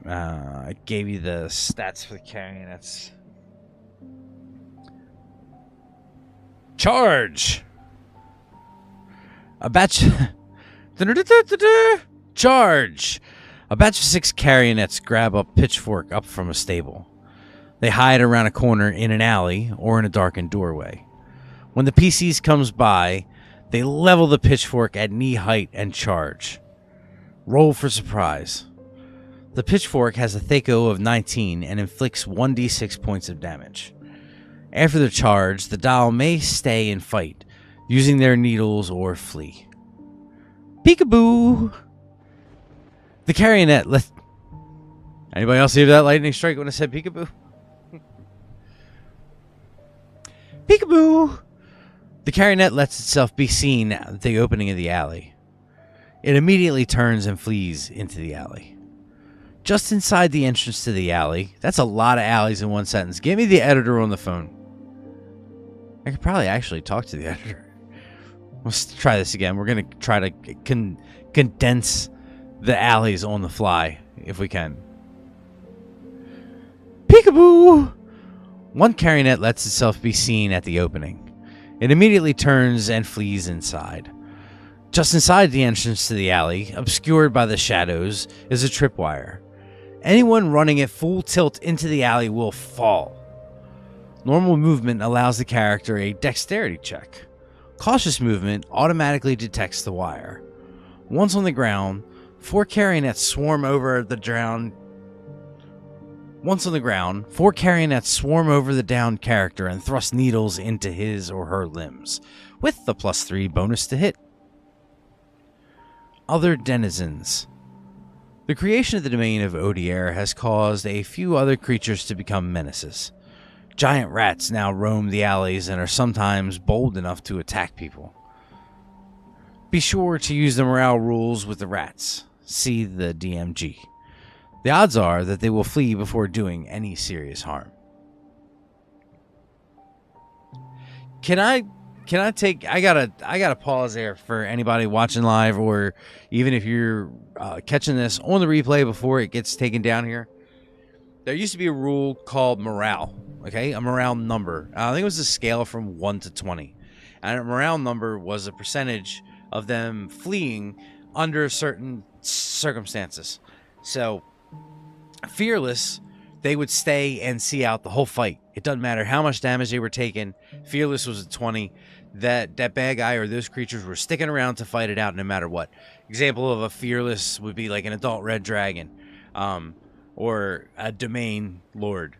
S1: I gave you the stats for the carionets. Charge! A batch... Charge! A batch of 6 carionets grab a pitchfork up from a stable. They hide around a corner in an alley or in a darkened doorway. When the PCs comes by, they level the pitchfork at knee height and charge. Roll for surprise. The pitchfork has a THAC0 of 19 and inflicts 1d6 points of damage. After the charge, the doll may stay and fight, using their needles or flee. Peekaboo! The carionet Anybody else hear that lightning strike when I said peekaboo? Peekaboo! The carionet lets itself be seen at the opening of the alley. It immediately turns and flees into the alley. Just inside the entrance to the alley, that's a lot of alleys in one sentence. Give me the editor on the phone. I could probably actually talk to the editor. Let's try this again. We're going to try to condense the alleys on the fly, if we can. Peekaboo! One carionet lets itself be seen at the opening. It immediately turns and flees inside. Just inside the entrance to the alley, obscured by the shadows, is a tripwire. Anyone running at full tilt into the alley will fall. Normal movement allows the character a dexterity check. Cautious movement automatically detects the wire. Once on the ground, 4 carionets swarm over the downed character and thrust needles into his or her limbs, with the +3 bonus to hit. Other denizens. The creation of the domain of Odier has caused a few other creatures to become menaces. Giant rats now roam the alleys and are sometimes bold enough to attack people. Be sure to use the morale rules with the rats. See the DMG. The odds are that they will flee before doing any serious harm. I gotta pause there for anybody watching live, or even if you're catching this on the replay before it gets taken down here. There used to be a rule called morale, okay? A morale number. I think it was a scale from 1 to 20. And a morale number was a percentage of them fleeing under certain circumstances. So, Fearless, they would stay and see out the whole fight. It doesn't matter how much damage they were taking. Fearless was a 20. That bad guy or those creatures were sticking around to fight it out no matter what. Example of a Fearless would be like an adult red dragon. Or a domain lord.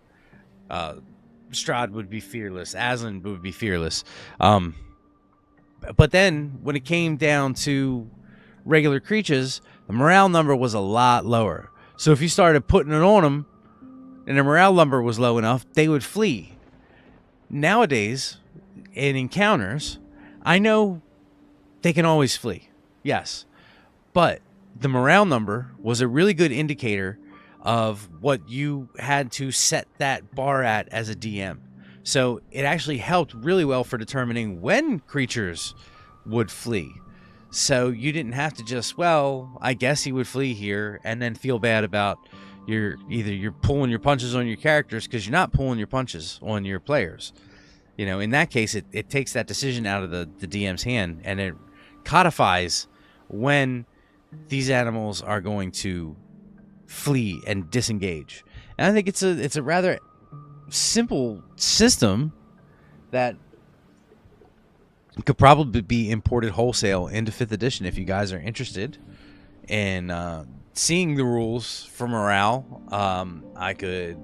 S1: Strahd would be fearless. Aslan would be fearless. But then, when it came down to regular creatures, the morale number was a lot lower. So if you started putting it on them, and the morale number was low enough, they would flee. Nowadays, in encounters, I know they can always flee. Yes. But the morale number was a really good indicator of what you had to set that bar at as a DM. So it actually helped really well for determining when creatures would flee. So you didn't have to just, well, I guess he would flee here, and then feel bad about you're pulling your punches on your characters, because you're not pulling your punches on your players. In that case, it takes that decision out of the DM's hand, and it codifies when these animals are going to flee and disengage. And I think it's a rather simple system that could probably be imported wholesale into 5th edition if you guys are interested in seeing the rules for morale. I could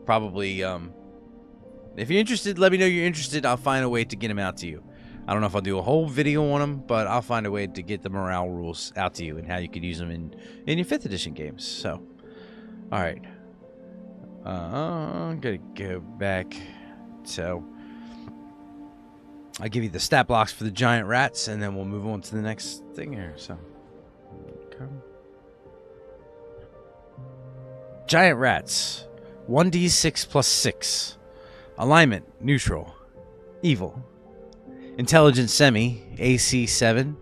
S1: probably, if you're interested, let me know you're interested. I'll find a way to get them out to you. I don't know if I'll do a whole video on them, but I'll find a way to get the morale rules out to you and how you could use them in your 5th edition games. So, all right. I'm going to go back. So, I'll give you the stat blocks for the giant rats, and then we'll move on to the next thing here. So, okay. Giant rats. 1d6 plus 6. Alignment, neutral. Evil. Intelligence semi, AC 7.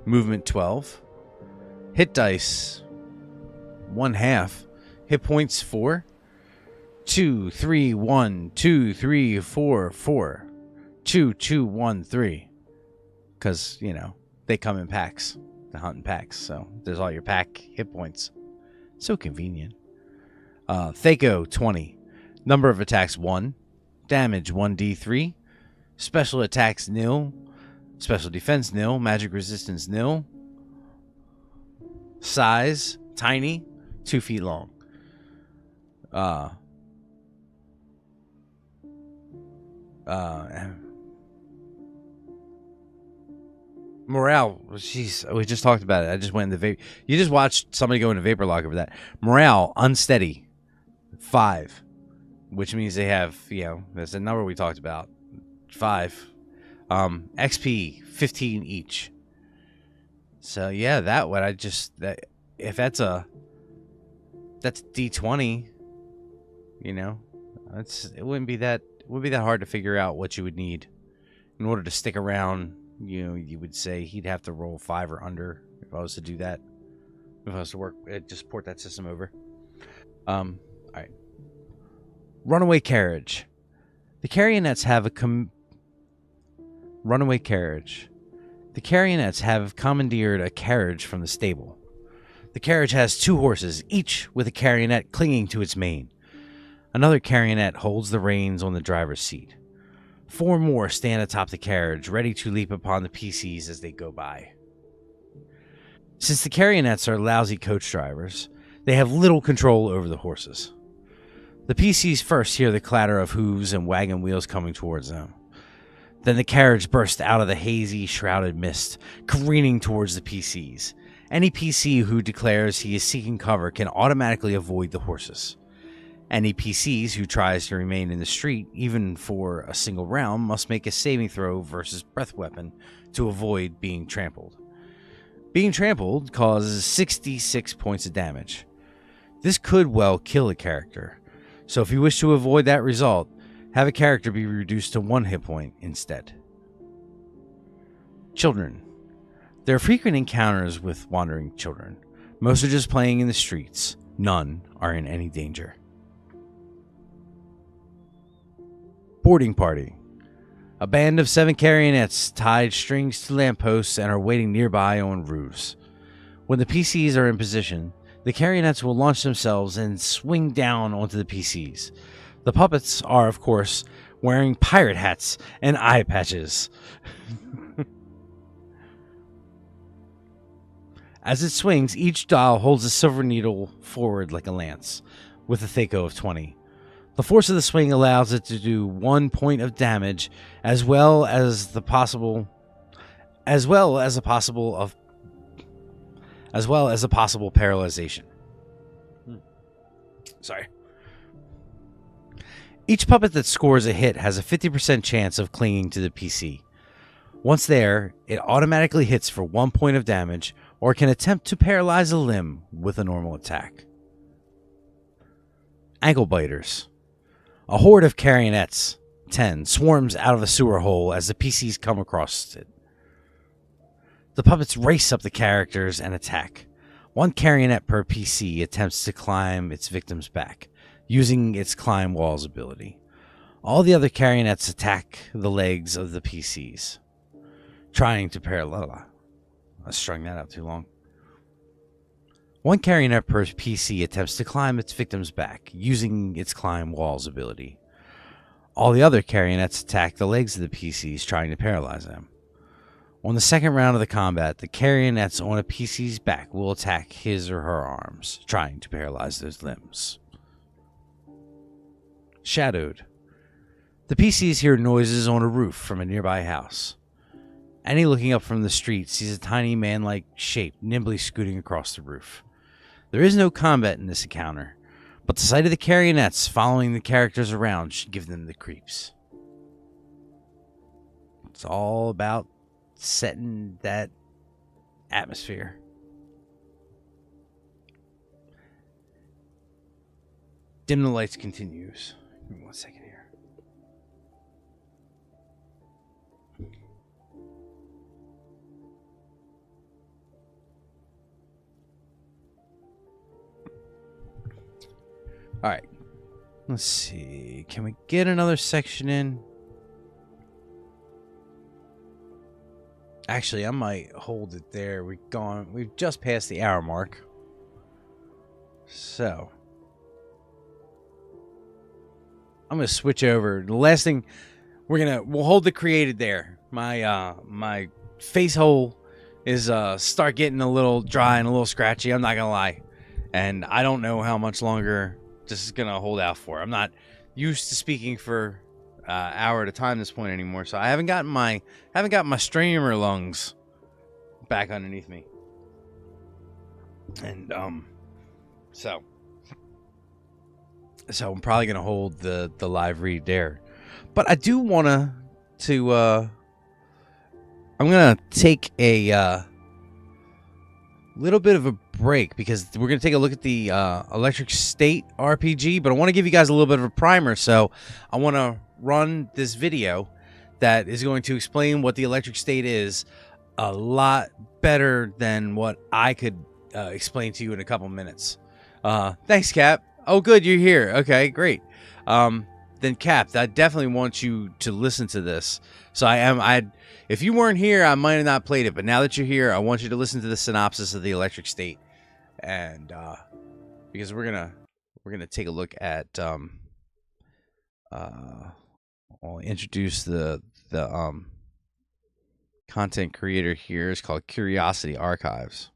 S1: Movement 12. Hit dice, 1/2. Hit points 4. 2, 3, 1, 2, 3, 4, 4. 2, 2, 1, 3. Because, they come in packs. They hunt in packs. So there's all your pack hit points. So convenient. Thaco, 20. Number of attacks, 1. Damage, 1d3. Special attacks, 0. Special defense, 0. Magic resistance, 0. Size, tiny. 2 feet long. Morale, jeez, we just talked about it. I just went in the you just watched somebody go into vapor lock over that. Morale, unsteady, 5, which means they have, that's the number we talked about, 5. XP, 15 each. So yeah, that what I just if that's D20, it wouldn't be that hard to figure out what you would need in order to stick around. You would say he'd have to roll 5 or under if I was to do that. If I was to just port that system over. All right. Runaway carriage. The carionettes have runaway carriage. The carionettes have commandeered a carriage from the stable. The carriage has 2 horses, each with a carionette clinging to its mane. Another carionette holds the reins on the driver's seat. 4 more stand atop the carriage, ready to leap upon the PCs as they go by. Since the carionettes are lousy coach drivers, they have little control over the horses. The PCs first hear the clatter of hooves and wagon wheels coming towards them. Then the carriage bursts out of the hazy, shrouded mist, careening towards the PCs. Any PC who declares he is seeking cover can automatically avoid the horses. Any PCs who tries to remain in the street, even for a single round, must make a saving throw versus breath weapon to avoid being trampled. Being trampled causes 66 points of damage. This could well kill a character, so if you wish to avoid that result, have a character be reduced to 1 hit point instead. Children. There are frequent encounters with wandering children. Most are just playing in the streets. None are in any danger. Boarding party. A band of 7 carionettes tied strings to lampposts and are waiting nearby on roofs. When the PCs are in position, the carionettes will launch themselves and swing down onto the PCs. The puppets are, of course, wearing pirate hats and eye patches. As it swings, each dial holds a silver needle forward like a lance, with a Thaco of 20. The force of the swing allows it to do 1 point of damage, as well as a possible paralyzation. Sorry. Each puppet that scores a hit has a 50% chance of clinging to the PC. Once there, it automatically hits for 1 point of damage, or can attempt to paralyze a limb with a normal attack. Ankle biters. A horde of carionettes, 10, swarms out of a sewer hole as the PCs come across it. The puppets race up the characters and attack. One carionette per PC attempts to climb its victim's back, using its climb walls ability. All the other carionettes attack the legs of the PCs, trying to parallel. I strung that out too long. One carionette per PC attempts to climb its victim's back, using its climb walls ability. All the other carionettes attack the legs of the PCs, trying to paralyze them. On the second round of the combat, the carionettes on a PC's back will attack his or her arms, trying to paralyze those limbs. Shadowed. The PCs hear noises on a roof from a nearby house. Annie, looking up from the street, sees a tiny man-like shape nimbly scooting across the roof. There is no combat in this encounter, but the sight of the carionettes following the characters around should give them the creeps. It's all about setting that atmosphere. Dim the lights continues. Give me 1 second here. All right. Let's see. Can we get another section in? Actually, I might hold it there. We've just passed the hour mark. So I'm gonna switch over. The last thing we'll hold the created there. My face hole is start getting a little dry and a little scratchy. I'm not gonna lie, and I don't know how much longer this is gonna hold out for. I'm not used to speaking for hour at a time at this point anymore, so I haven't got my streamer lungs back underneath me, and so I'm probably gonna hold the live read there, but I do wanna I'm gonna take a little bit of a break because we're gonna take a look at the Electric State RPG, but I want to give you guys a little bit of a primer, so I want to run this video that is going to explain what the Electric State is a lot better than what I could explain to you in a couple minutes. Thanks, Cap. Oh, good, you're here. Okay, great. Then Cap, I definitely want you to listen to this. So if you weren't here, I might have not played it, but now that you're here, I want you to listen to the synopsis of the Electric State, and because we're gonna take a look at I'll introduce the content creator here. It's called Curiosity Archives.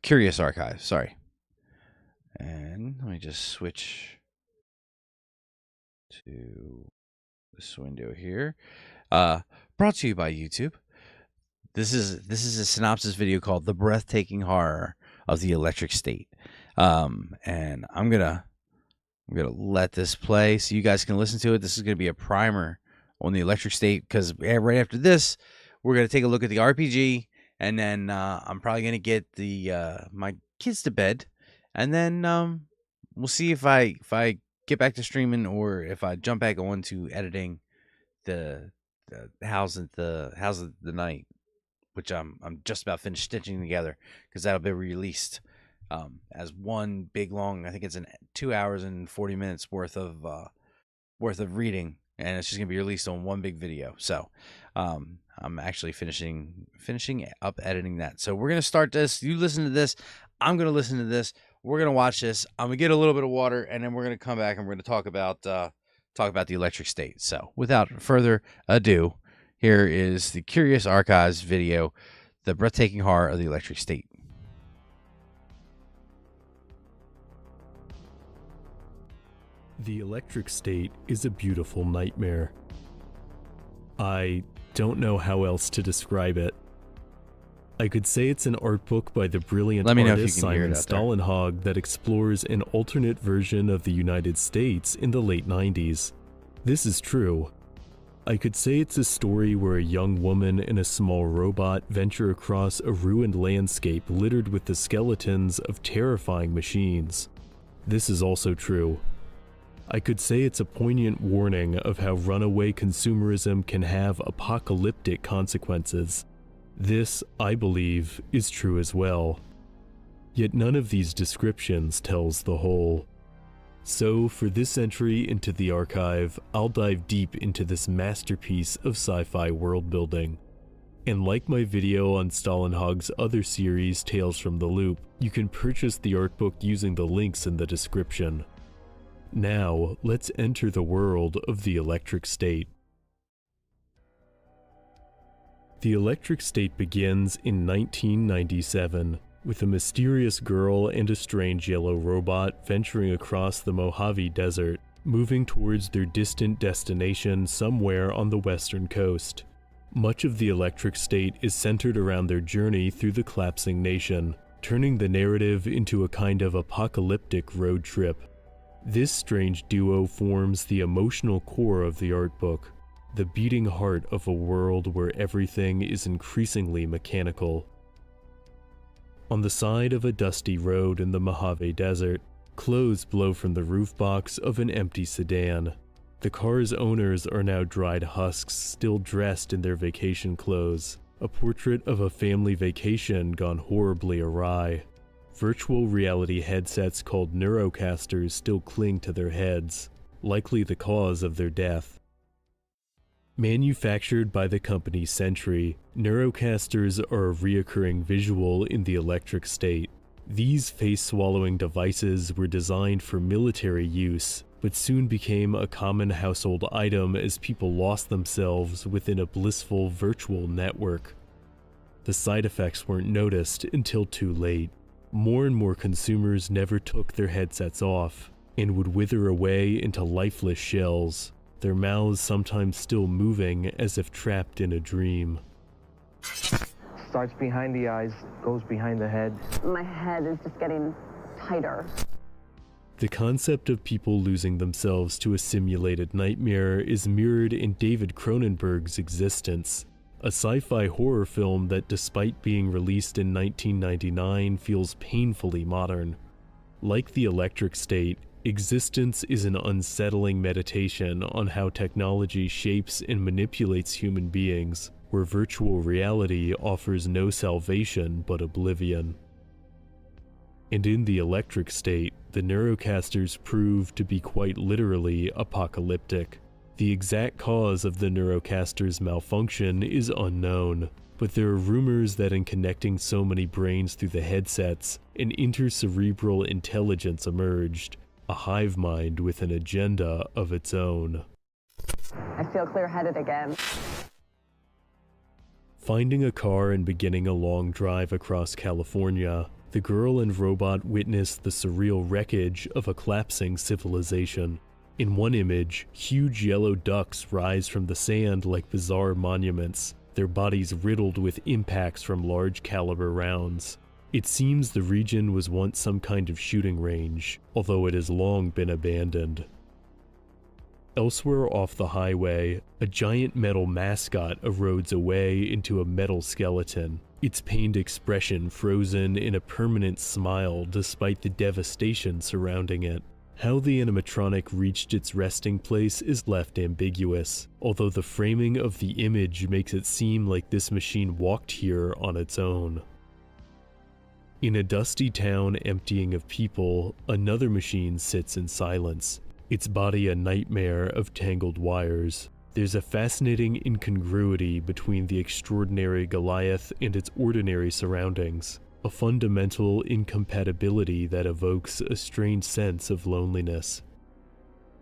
S1: Curious Archives, sorry. And let me just switch to this window here. Brought to you by YouTube. This is a synopsis video called "The Breathtaking Horror of the Electric State," and I'm gonna let this play so you guys can listen to it. This is gonna be a primer on the Electric State because right after this, we're gonna take a look at the RPG, and then I'm probably gonna get my kids to bed, and then we'll see if I get back to streaming or if I jump back on to editing the House of the Night, which I'm just about finished stitching together because that'll be released as one big long. I think it's 2 hours and 40 minutes worth of reading, and it's just gonna be released on one big video. So I'm actually finishing up editing that. So we're gonna start this. You listen to this. I'm gonna listen to this. We're gonna watch this. I'm gonna get a little bit of water, and then we're gonna come back and we're gonna talk about the Electric State. So without further ado, here is the Curious Archives video, "The Breathtaking Horror of the Electric State."
S2: The Electric State is a beautiful nightmare. I don't know how else to describe it. I could say it's an art book by the brilliant artist Simon Stålenhag that explores an alternate version of the United States in the late 90s. This is true. I could say it's a story where a young woman and a small robot venture across a ruined landscape littered with the skeletons of terrifying machines. This is also true. I could say it's a poignant warning of how runaway consumerism can have apocalyptic consequences. This, I believe, is true as well. Yet none of these descriptions tells the whole. So, for this entry into the archive, I'll dive deep into this masterpiece of sci-fi world building. And like my video on Stalinhog's other series, Tales from the Loop, you can purchase the art book using the links in the description. Now, let's enter the world of the Electric State. The Electric State begins in 1997, with a mysterious girl and a strange yellow robot venturing across the Mojave Desert, moving towards their distant destination somewhere on the western coast. Much of the Electric State is centered around their journey through the collapsing nation, turning the narrative into a kind of apocalyptic road trip. This strange duo forms the emotional core of the art book, the beating heart of a world where everything is increasingly mechanical. On the side of a dusty road in the Mojave Desert, clothes blow from the roof box of an empty sedan. The car's owners are now dried husks, still dressed in their vacation clothes, a portrait of a family vacation gone horribly awry. Virtual reality headsets called neurocasters still cling to their heads, likely the cause of their death. Manufactured by the company Sentry, neurocasters are a reoccurring visual in the Electric State. These face-swallowing devices were designed for military use, but soon became a common household item as people lost themselves within a blissful virtual network. The side effects weren't noticed until too late. More and more consumers never took their headsets off, and would wither away into lifeless shells, their mouths sometimes still moving as if trapped in a dream.
S3: Starts behind the eyes, goes behind the head.
S4: My head is just getting tighter.
S2: The concept of people losing themselves to a simulated nightmare is mirrored in David Cronenberg's Existence, a sci-fi horror film that, despite being released in 1999, feels painfully modern. Like the Electric State, Existence is an unsettling meditation on how technology shapes and manipulates human beings, where virtual reality offers no salvation but oblivion. And in the Electric State, the neurocasters prove to be quite literally apocalyptic. The exact cause of the neurocasters' malfunction is unknown, but there are rumors that in connecting so many brains through the headsets, an intercerebral intelligence emerged, a hive mind with an agenda of its own.
S4: I feel clear-headed again.
S2: Finding a car and beginning a long drive across California, the girl and robot witness the surreal wreckage of a collapsing civilization. In one image, huge yellow ducks rise from the sand like bizarre monuments, their bodies riddled with impacts from large caliber rounds. It seems the region was once some kind of shooting range, although it has long been abandoned. Elsewhere off the highway, a giant metal mascot erodes away into a metal skeleton, its pained expression frozen in a permanent smile despite the devastation surrounding it. How the animatronic reached its resting place is left ambiguous, although the framing of the image makes it seem like this machine walked here on its own. In a dusty town emptying of people, another machine sits in silence, its body a nightmare of tangled wires. There's a fascinating incongruity between the extraordinary Goliath and its ordinary surroundings, a fundamental incompatibility that evokes a strange sense of loneliness.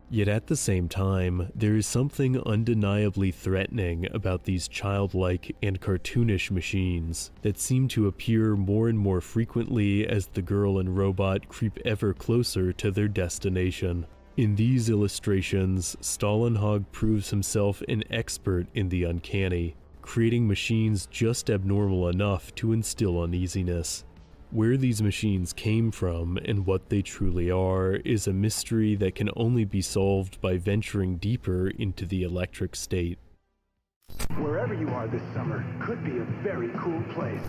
S2: Yet at the same time, there is something undeniably threatening about these childlike and cartoonish machines that seem to appear more and more frequently as the girl and robot creep ever closer to their destination. In these illustrations, Stalinhog proves himself an expert in the uncanny, creating machines just abnormal enough to instill uneasiness. Where these machines came from and what they truly are is a mystery that can only be solved by venturing deeper into the Electric State.
S5: Wherever you are this summer could be a very cool place.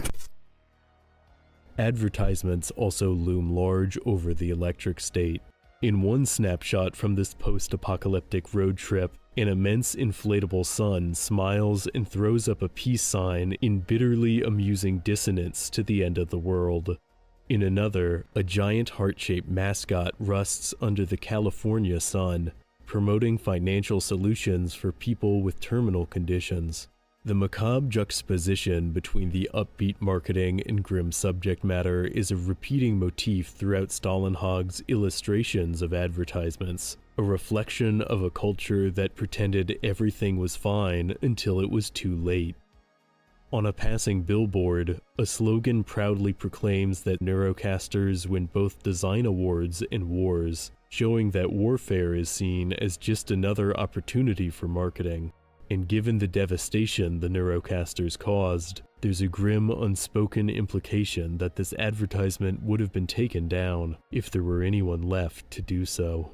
S2: Advertisements also loom large over the electric state. In one snapshot from this post-apocalyptic road trip, an immense inflatable sun smiles and throws up a peace sign in bitterly amusing dissonance to the end of the world. In another, a giant heart-shaped mascot rusts under the California sun, promoting financial solutions for people with terminal conditions. The macabre juxtaposition between the upbeat marketing and grim subject matter is a repeating motif throughout Stalinhog's illustrations of advertisements, a reflection of a culture that pretended everything was fine until it was too late. On a passing billboard, a slogan proudly proclaims that Neurocasters win both design awards and wars, showing that warfare is seen as just another opportunity for marketing. And given the devastation the Neurocasters caused, there's a grim, unspoken implication that this advertisement would have been taken down if there were anyone left to do so.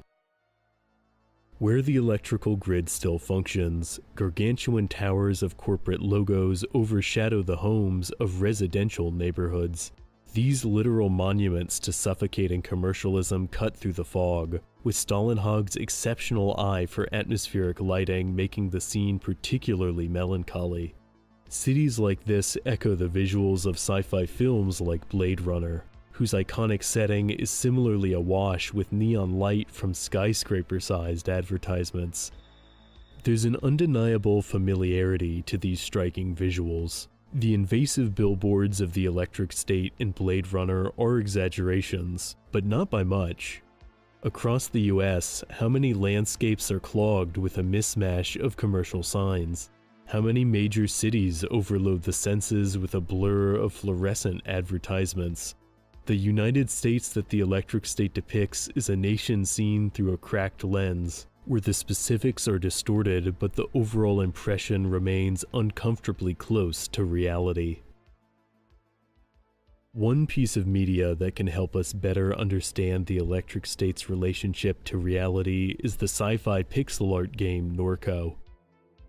S2: Where the electrical grid still functions, gargantuan towers of corporate logos overshadow the homes of residential neighborhoods. These literal monuments to suffocating commercialism cut through the fog, with Stalinhog's exceptional eye for atmospheric lighting making the scene particularly melancholy. Cities like this echo the visuals of sci-fi films like Blade Runner, whose iconic setting is similarly awash with neon light from skyscraper-sized advertisements. There's an undeniable familiarity to these striking visuals. The invasive billboards of the electric state in Blade Runner are exaggerations, but not by much. Across the US, how many landscapes are clogged with a mismatch of commercial signs? How many major cities overload the senses with a blur of fluorescent advertisements? The United States that the electric state depicts is a nation seen through a cracked lens, where the specifics are distorted but the overall impression remains uncomfortably close to reality. One piece of media that can help us better understand the electric state's relationship to reality is the sci-fi pixel art game Norco.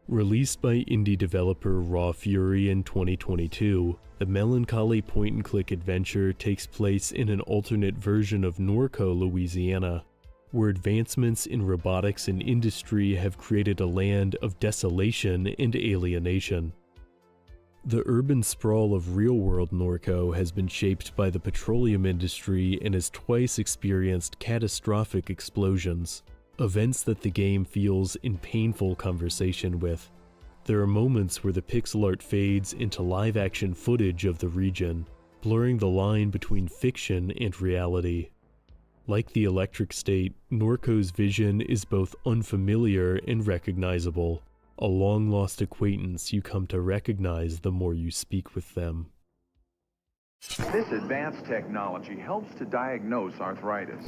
S2: Released by indie developer Raw Fury in 2022, the melancholy point-and-click adventure takes place in an alternate version of Norco, Louisiana, where advancements in robotics and industry have created a land of desolation and alienation. The urban sprawl of real-world Norco has been shaped by the petroleum industry and has twice experienced catastrophic explosions, events that the game feels in painful conversation with. There are moments where the pixel art fades into live-action footage of the region, blurring the line between fiction and reality. Like the electric state, Norco's vision is both unfamiliar and recognizable, a long-lost acquaintance you come to recognize the more you speak with them.
S5: This advanced technology helps to diagnose arthritis.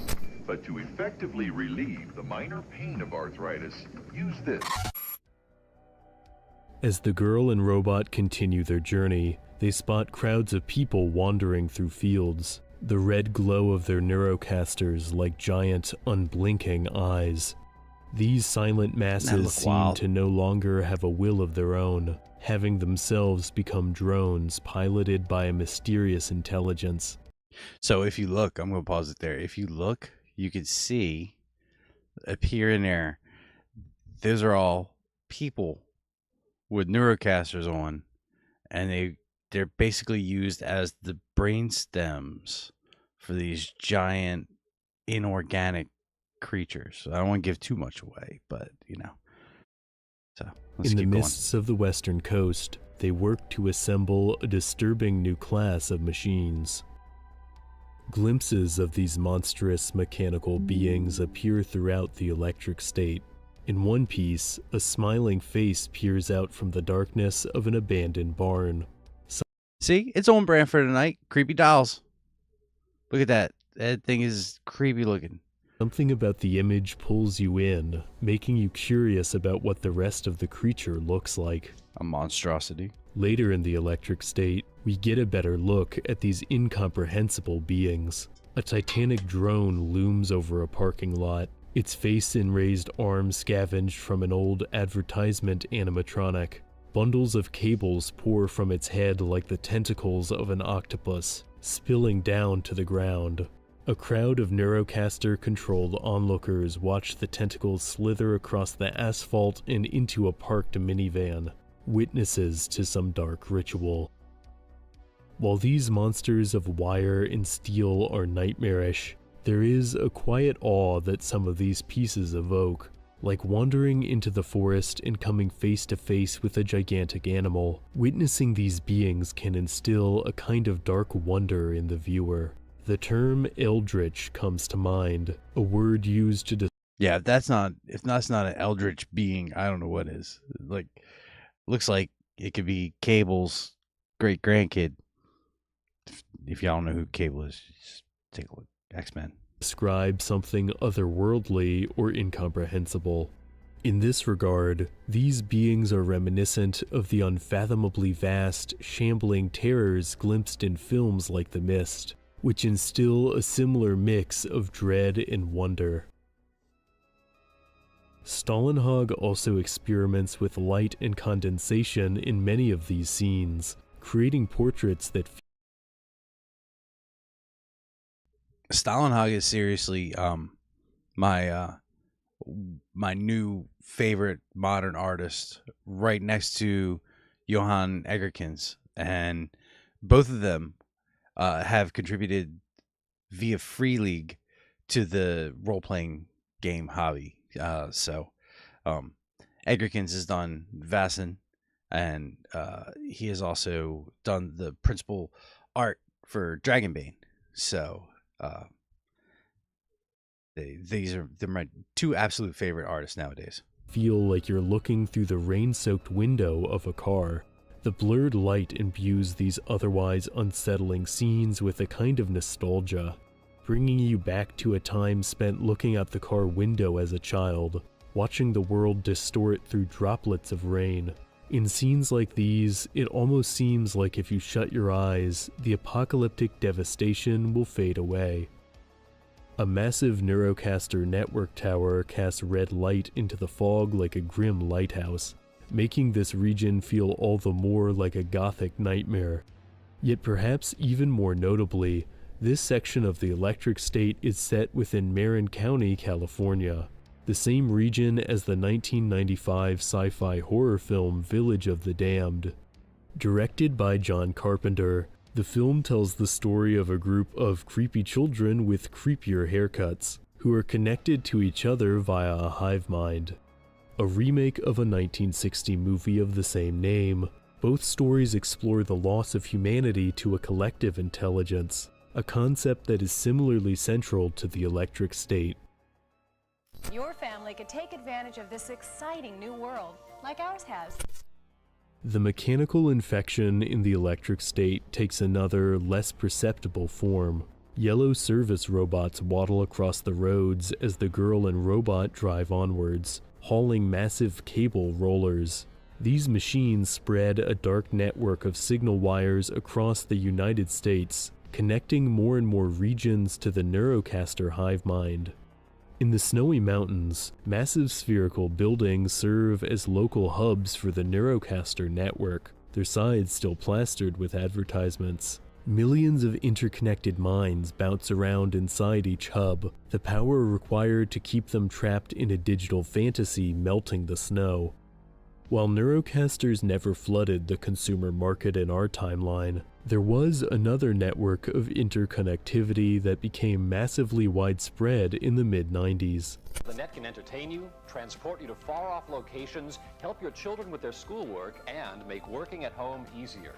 S5: But to effectively relieve the minor pain of arthritis, use this.
S2: As the girl and robot continue their journey, they spot crowds of people wandering through fields, the red glow of their Neurocasters like giant, unblinking eyes. These silent masses seem to no longer have a will of their own, having themselves become drones piloted by a mysterious intelligence.
S1: So if you look, I'm going to pause it there. If you look, you can see up here and there, those are all people with Neurocasters on, and they're basically used as the brain stems for these giant inorganic creatures. So I don't want to give too much away, but you know. So let's
S2: keep going. In the
S1: mists
S2: mists of the western coast, they work to assemble a disturbing new class of machines. Glimpses of these monstrous mechanical beings appear throughout the electric state. In one piece, a smiling face peers out from the darkness of an abandoned barn.
S1: See, it's on brand for tonight. Creepy dolls. Look at that. That thing is creepy looking.
S2: Something about the image pulls you in, making you curious about what the rest of the creature looks like.
S1: A monstrosity.
S2: Later in the electric state, we get a better look at these incomprehensible beings. A titanic drone looms over a parking lot, its face and raised arms scavenged from an old advertisement animatronic. Bundles of cables pour from its head like the tentacles of an octopus. spilling down to the ground. A crowd of Neurocaster-controlled onlookers watch the tentacles slither across the asphalt and into a parked minivan, witnesses to some dark ritual. While these monsters of wire and steel are nightmarish, there is a quiet awe that some of these pieces evoke, like wandering into the forest and coming face to face with a gigantic animal. Witnessing these beings can instill a kind of dark wonder in the viewer. The term eldritch comes to mind, a word used to
S1: Yeah, if that's not an eldritch being, I don't know what is. Like, looks like it could be Cable's great grandkid. If y'all don't know who Cable is, just take a look. X-Men.
S2: describe something otherworldly or incomprehensible. In this regard, these beings are reminiscent of the unfathomably vast, shambling terrors glimpsed in films like The Mist, which instill a similar mix of dread and wonder. Stalinhog also experiments with light and condensation in many of these scenes, creating portraits that
S1: Stalinhog is seriously my new favorite modern artist, right next to Johan Egerkens, and both of them have contributed via Free League to the role-playing game hobby. So Egerkens has done Vaesen, and he has also done the principal art for Dragonbane. So they're my two absolute favorite artists nowadays.
S2: feel like you're looking through the rain-soaked window of a car. The blurred light imbues these otherwise unsettling scenes with a kind of nostalgia, bringing you back to a time spent looking out the car window as a child, watching the world distort through droplets of rain. In scenes like these, it almost seems like if you shut your eyes, the apocalyptic devastation will fade away. A massive Neurocaster network tower casts red light into the fog like a grim lighthouse, making this region feel all the more like a gothic nightmare. Yet perhaps even more notably, this section of the Electric State is set within Marin County, California, the same region as the 1995 sci-fi horror film Village of the Damned. Directed by John Carpenter, the film tells the story of a group of creepy children with creepier haircuts, who are connected to each other via a hive mind. A remake of a 1960 movie of the same name, both stories explore the loss of humanity to a collective intelligence, a concept that is similarly central to the Electric State.
S6: Your family could take advantage of this exciting new world, like ours has.
S2: The mechanical infection in the Electric State takes another, less perceptible form. Yellow service robots waddle across the roads as the girl and robot drive onwards, hauling massive cable rollers. These machines spread a dark network of signal wires across the United States, connecting more and more regions to the Neurocaster hive mind. In the snowy mountains, massive spherical buildings serve as local hubs for the Neurocaster network, their sides still plastered with advertisements. Millions of interconnected minds bounce around inside each hub, the power required to keep them trapped in a digital fantasy melting the snow. While Neurocasters never flooded the consumer market in our timeline, there was another network of interconnectivity that became massively widespread in the mid-90s.
S7: The net can entertain you, transport you to far-off locations, help your children with their schoolwork, and make working at home easier.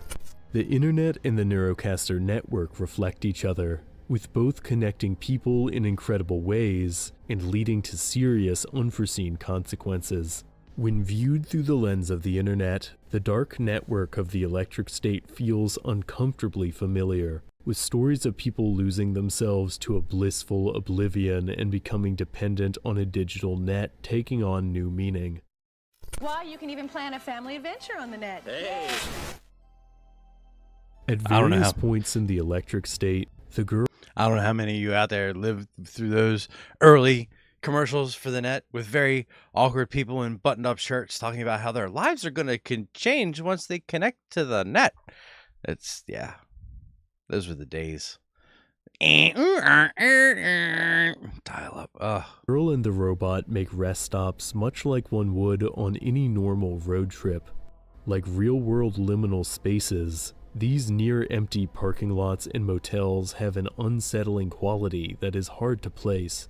S2: The internet and the Neurocaster network reflect each other, with both connecting people in incredible ways and leading to serious unforeseen consequences. When viewed through the lens of the internet, the dark network of the Electric State feels uncomfortably familiar, with stories of people losing themselves to a blissful oblivion and becoming dependent on a digital net taking on new meaning.
S6: Why, you can even plan a family adventure on the net.
S7: Hey!
S2: At
S1: I don't know
S2: various
S1: how-
S2: points in the Electric State, the girl
S1: I don't know how many of you out there lived through those early commercials for the net with very awkward people in buttoned-up shirts talking about how their lives are going to change once they connect to the net. It's, yeah. Those were the days. Dial up. Ugh.
S2: Girl and the robot make rest stops much like one would on any normal road trip. Like real-world liminal spaces, these near-empty parking lots and motels have an unsettling quality that is hard to place.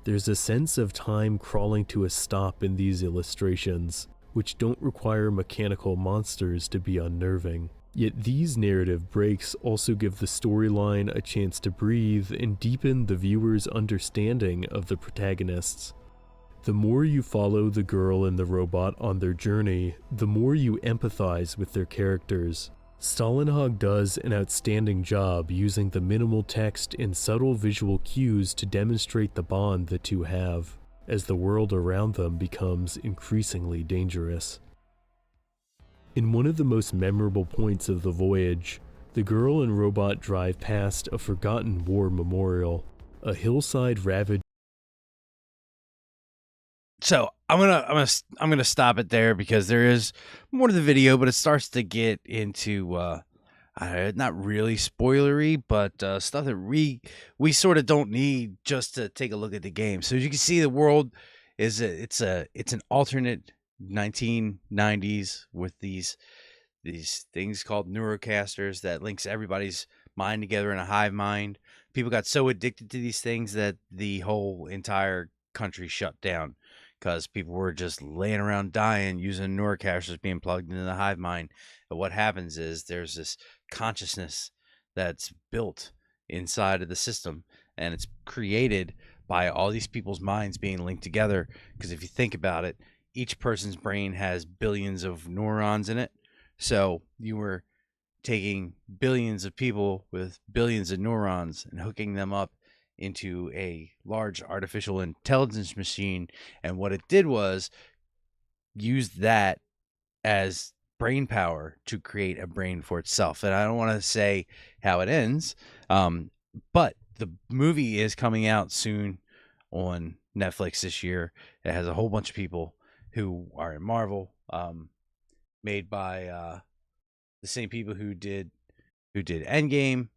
S2: There's a sense of time crawling to a stop in these illustrations, which don't require mechanical monsters to be unnerving. Yet these narrative breaks also give the storyline a chance to breathe and deepen the viewer's understanding of the protagonists. The more you follow the girl and the robot on their journey, the more you empathize with their characters. Stalinhog does an outstanding job using the minimal text and subtle visual cues to demonstrate the bond the two have, as the world around them becomes increasingly dangerous. In one of the most memorable points of the voyage, the girl and robot drive past a forgotten war memorial, a hillside ravaged.
S1: So I'm gonna stop it there because there is more to the video, but it starts to get into not really spoilery, but stuff that we sort of don't need just to take a look at the game. So as you can see, the world is it's an alternate 1990s with these things called neurocasters that links everybody's mind together in a hive mind. People got so addicted to these things that the whole entire country shut down because people were just laying around dying using neurocasters being plugged into the hive mind. But what happens is there's this consciousness that's built inside of the system, and it's created by all these people's minds being linked together. Because if you think about it, each person's brain has billions of neurons in it. So you were taking billions of people with billions of neurons and hooking them up into a large artificial intelligence machine. And what it did was use that as brain power to create a brain for itself. And I don't want to say how it ends, but the movie is coming out soon on Netflix this year. It has a whole bunch of people who are in Marvel, made by the same people who did Endgame.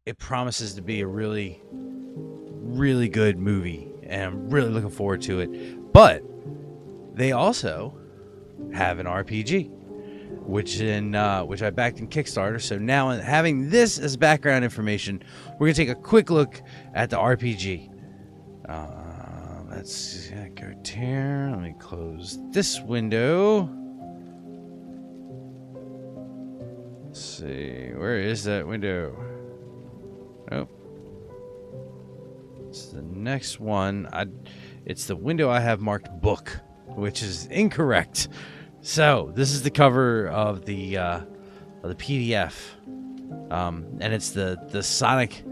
S1: It promises to be a really, really good movie, and I'm really looking forward to it. But they also have an RPG, which I backed in Kickstarter. So now, having this as background information, we're gonna take a quick look at the RPG. Let's go here. Let me close this window. Let's see, where is that window? Oh, it's the next one. It's the window I have marked book, which is incorrect. So this is the cover of the PDF, and it's the Sonic.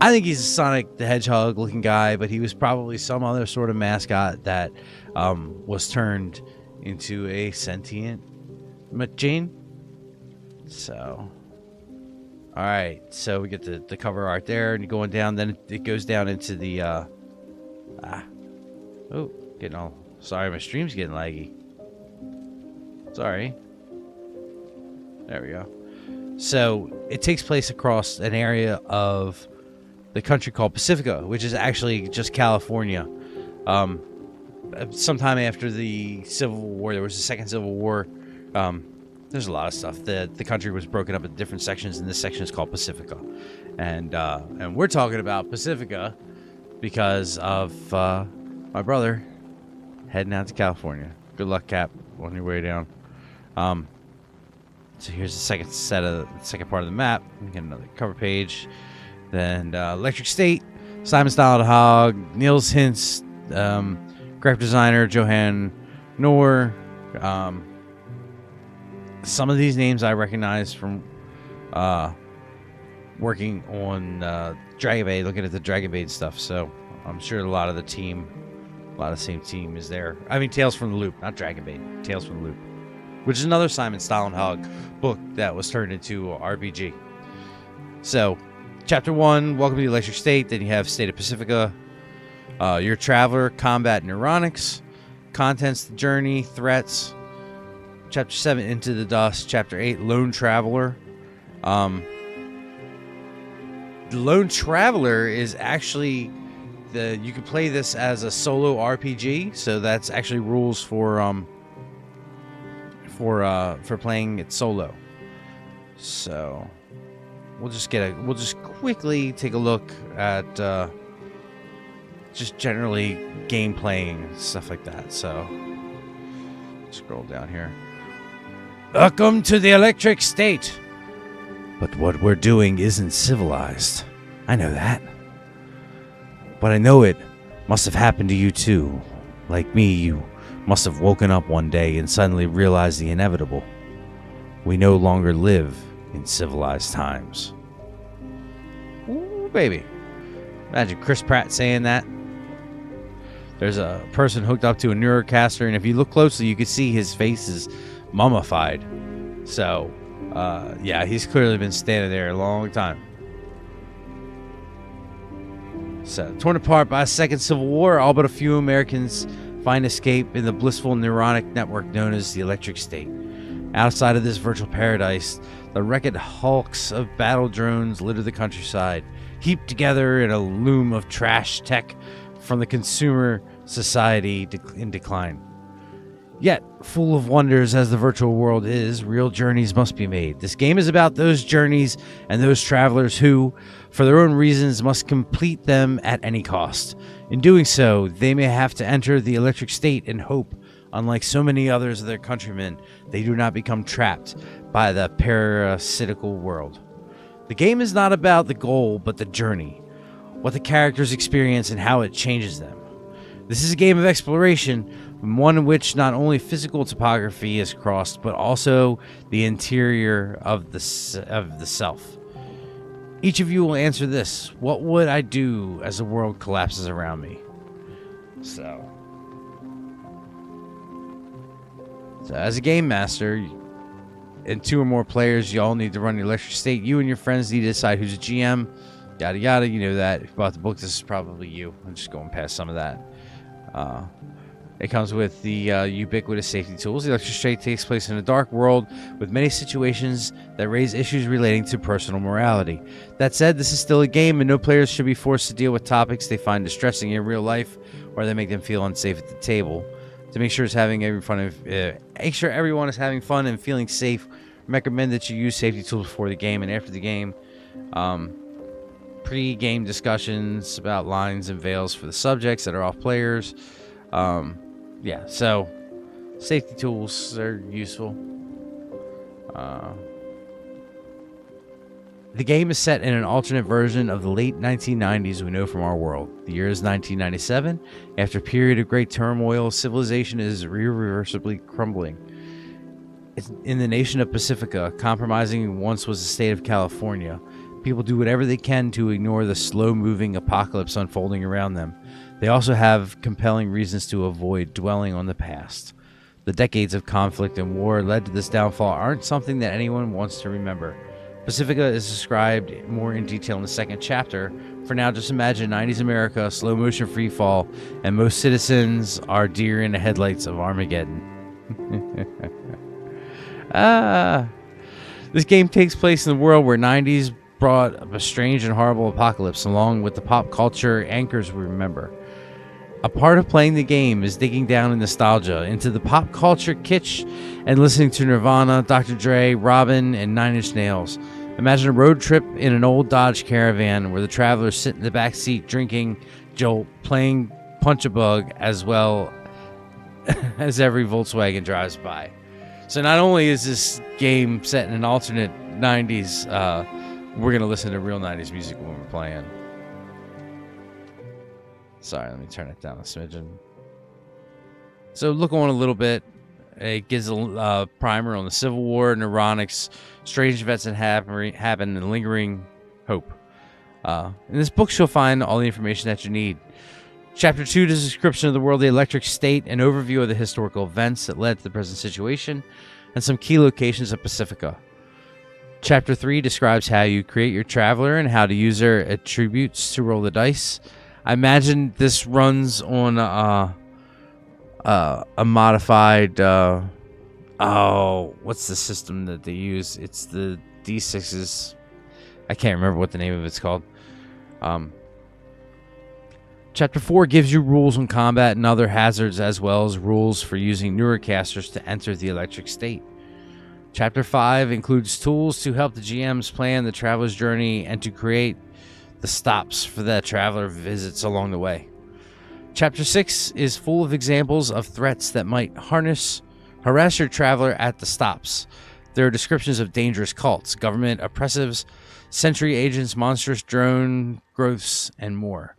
S1: I think he's a Sonic the Hedgehog looking guy, but he was probably some other sort of mascot that was turned into a sentient machine. So, all right. So we get the cover art there, and you're going down. Then it goes down into the getting all sorry. My stream's getting laggy. Sorry. There we go. So it takes place across an area of the country called Pacifica, which is actually just California. Sometime after the Civil War, there was a second Civil War. There's a lot of stuff. The country was broken up into different sections, and this section is called Pacifica. And we're talking about Pacifica because of my brother heading out to California. Good luck, Cap, on your way down. So here's the second part of the map. We get another cover page. Then Electric State, Simon Stalenhag, Niels Hintz, graphic designer Johan Noor. Some of these names I recognize from working on Dragon Bait, looking at the Dragon Bait stuff. So I'm sure a lot of the same team is there. I mean, Tales from the Loop, not Dragon Bait, Tales from the Loop, which is another Simon Stalenhag book that was turned into an RPG. So, Chapter 1, Welcome to the Electric State. Then you have State of Pacifica, Your Traveler, Combat Neuronics, Contents, the Journey, Threats. Chapter 7, Into the Dust. Chapter 8, Lone Traveler. Lone Traveler is actually you can play this as a solo RPG, so that's actually rules for playing it solo. So we'll just quickly take a look at just generally gameplay and stuff like that. So scroll down here. Welcome to the Electric State. But what we're doing isn't civilized. I know that. But I know it must have happened to you too. Like me, you must have woken up one day and suddenly realized the inevitable. We no longer live in civilized times. Ooh, baby. Imagine Chris Pratt saying that. There's a person hooked up to a neurocaster, and if you look closely, you can see his face is mummified. So, yeah, he's clearly been standing there a long time. So, torn apart by a second civil war, all but a few Americans find escape in the blissful neuronic network known as the Electric State. Outside of this virtual paradise, the wrecked hulks of battle drones litter the countryside, heaped together in a loom of trash tech from the consumer society in decline. Yet, full of wonders as the virtual world is, real journeys must be made. This game is about those journeys and those travelers who, for their own reasons, must complete them at any cost. In doing so, they may have to enter the Electric State in hope, unlike so many others of their countrymen, they do not become trapped by the parasitical world. The game is not about the goal, but the journey, what the characters experience and how it changes them. This is a game of exploration, one in which not only physical topography is crossed, but also the interior of the self. Each of you will answer this. What would I do as the world collapses around me? So as a game master and two or more players, you all need to run the Electric State. You and your friends need to decide who's a GM, yada yada. You know that. If you bought the book, this is probably you. I'm just going past some of that. It comes with the ubiquitous safety tools. The Electric State takes place in a dark world with many situations that raise issues relating to personal morality. That said, this is still a game, and no players should be forced to deal with topics they find distressing in real life or that make them feel unsafe at the table. To make sure make sure everyone is having fun and feeling safe, recommend that you use safety tools before the game and after the game. Pre-game discussions about lines and veils for the subjects that are off players. Yeah, so safety tools are useful. The game is set in an alternate version of the late 1990s we know from our world. The year is 1997. After a period of great turmoil, civilization is irreversibly crumbling. It's in the nation of Pacifica, compromising once was the state of California. People do whatever they can to ignore the slow-moving apocalypse unfolding around them. They also have compelling reasons to avoid dwelling on the past. The decades of conflict and war led to this downfall aren't something that anyone wants to remember. Pacifica is described more in detail in the second chapter. For now, just imagine 90s America, slow-motion freefall, and most citizens are deer in the headlights of Armageddon. This game takes place in the world where 90s brought a strange and horrible apocalypse, along with the pop culture anchors we remember. A part of playing the game is digging down in nostalgia into the pop culture kitsch and listening to Nirvana, Dr. Dre, Robin, and Nine Inch Nails. Imagine a road trip in an old Dodge Caravan where the travelers sit in the back seat drinking Jolt, playing Punch-a-Bug, as well as every Volkswagen drives by. So not only is this game set in an alternate 90s, we're going to listen to real 90s music when we're playing. Sorry, let me turn it down a smidgen. So look on a little bit. It gives a primer on the Civil War, neuronics, strange events that happen, and lingering hope. In this book, you'll find all the information that you need. Chapter 2 is a description of the world, the Electric State, an overview of the historical events that led to the present situation, and some key locations of Pacifica. Chapter 3 describes how you create your traveler and how to use their attributes to roll the dice. I imagine this runs on a modified, what's the system that they use? It's the D6s. I can't remember what the name of it's called. Chapter 4 gives you rules on combat and other hazards, as well as rules for using neurocasters to enter the electric state. Chapter 5 includes tools to help the GMs plan the traveler's journey and to create the stops for the traveler visits along the way. Chapter 6 is full of examples of threats that might harass your traveler at the stops. There are descriptions of dangerous cults, government oppressives, sentry agents, monstrous drone growths, and more.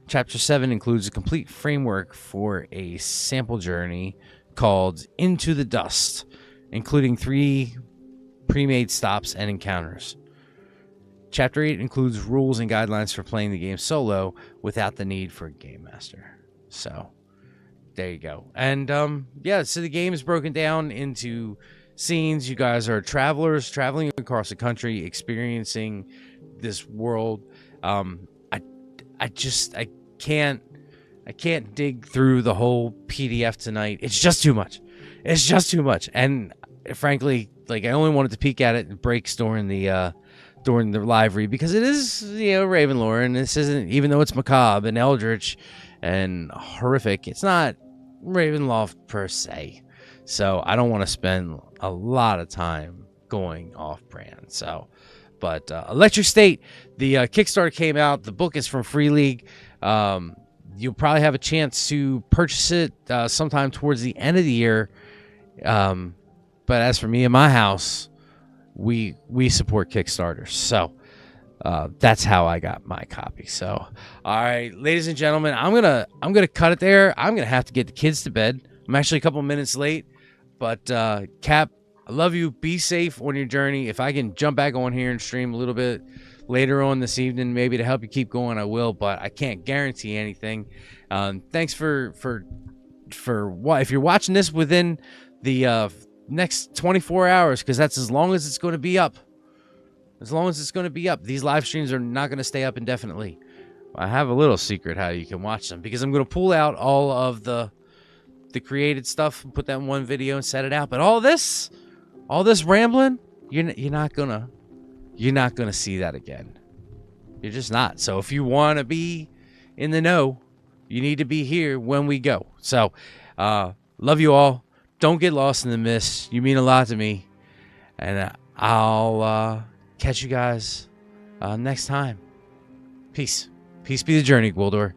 S1: Chapter 7 includes a complete framework for a sample journey called Into the Dust, including 3 pre-made stops and encounters. Chapter 8 includes rules and guidelines for playing the game solo without the need for a game master. So, there you go. And, so the game is broken down into scenes. You guys are travelers traveling across the country, experiencing this world. I can't dig through the whole PDF tonight. It's just too much. And frankly, like, I only wanted to peek at it in breaks during the live read, because it is, Ravenloft, and this isn't, even though it's macabre and eldritch and horrific, it's not Ravenloft per se. So I don't want to spend a lot of time going off brand. So, but Electric State, the Kickstarter came out. The book is from Free League. You'll probably have a chance to purchase it sometime towards the end of the year. But as for me and my house, we support Kickstarters. So that's how I got my copy. So, all right, ladies and gentlemen, I'm gonna cut it there. I'm gonna have to get the kids to bed. I'm actually a couple minutes late, but Cap, I love you. Be safe on your journey. If I can jump back on here and stream a little bit later on this evening, maybe to help you keep going, I will, but I can't guarantee anything. Thanks for what, if you're watching this within the next 24 hours, because that's as long as it's going to be up. As long as it's going to be up. These live streams are not going to stay up indefinitely. I have a little secret how you can watch them, because I'm going to pull out all of the created stuff and put that in one video and set it out. But all this rambling, you're not gonna see that again. You're just not. So if you want to be in the know, you need to be here when we go. So love you all. Don't get lost in the mist. You mean a lot to me, and I'll catch you guys next time. Peace be the journey, Gwildor.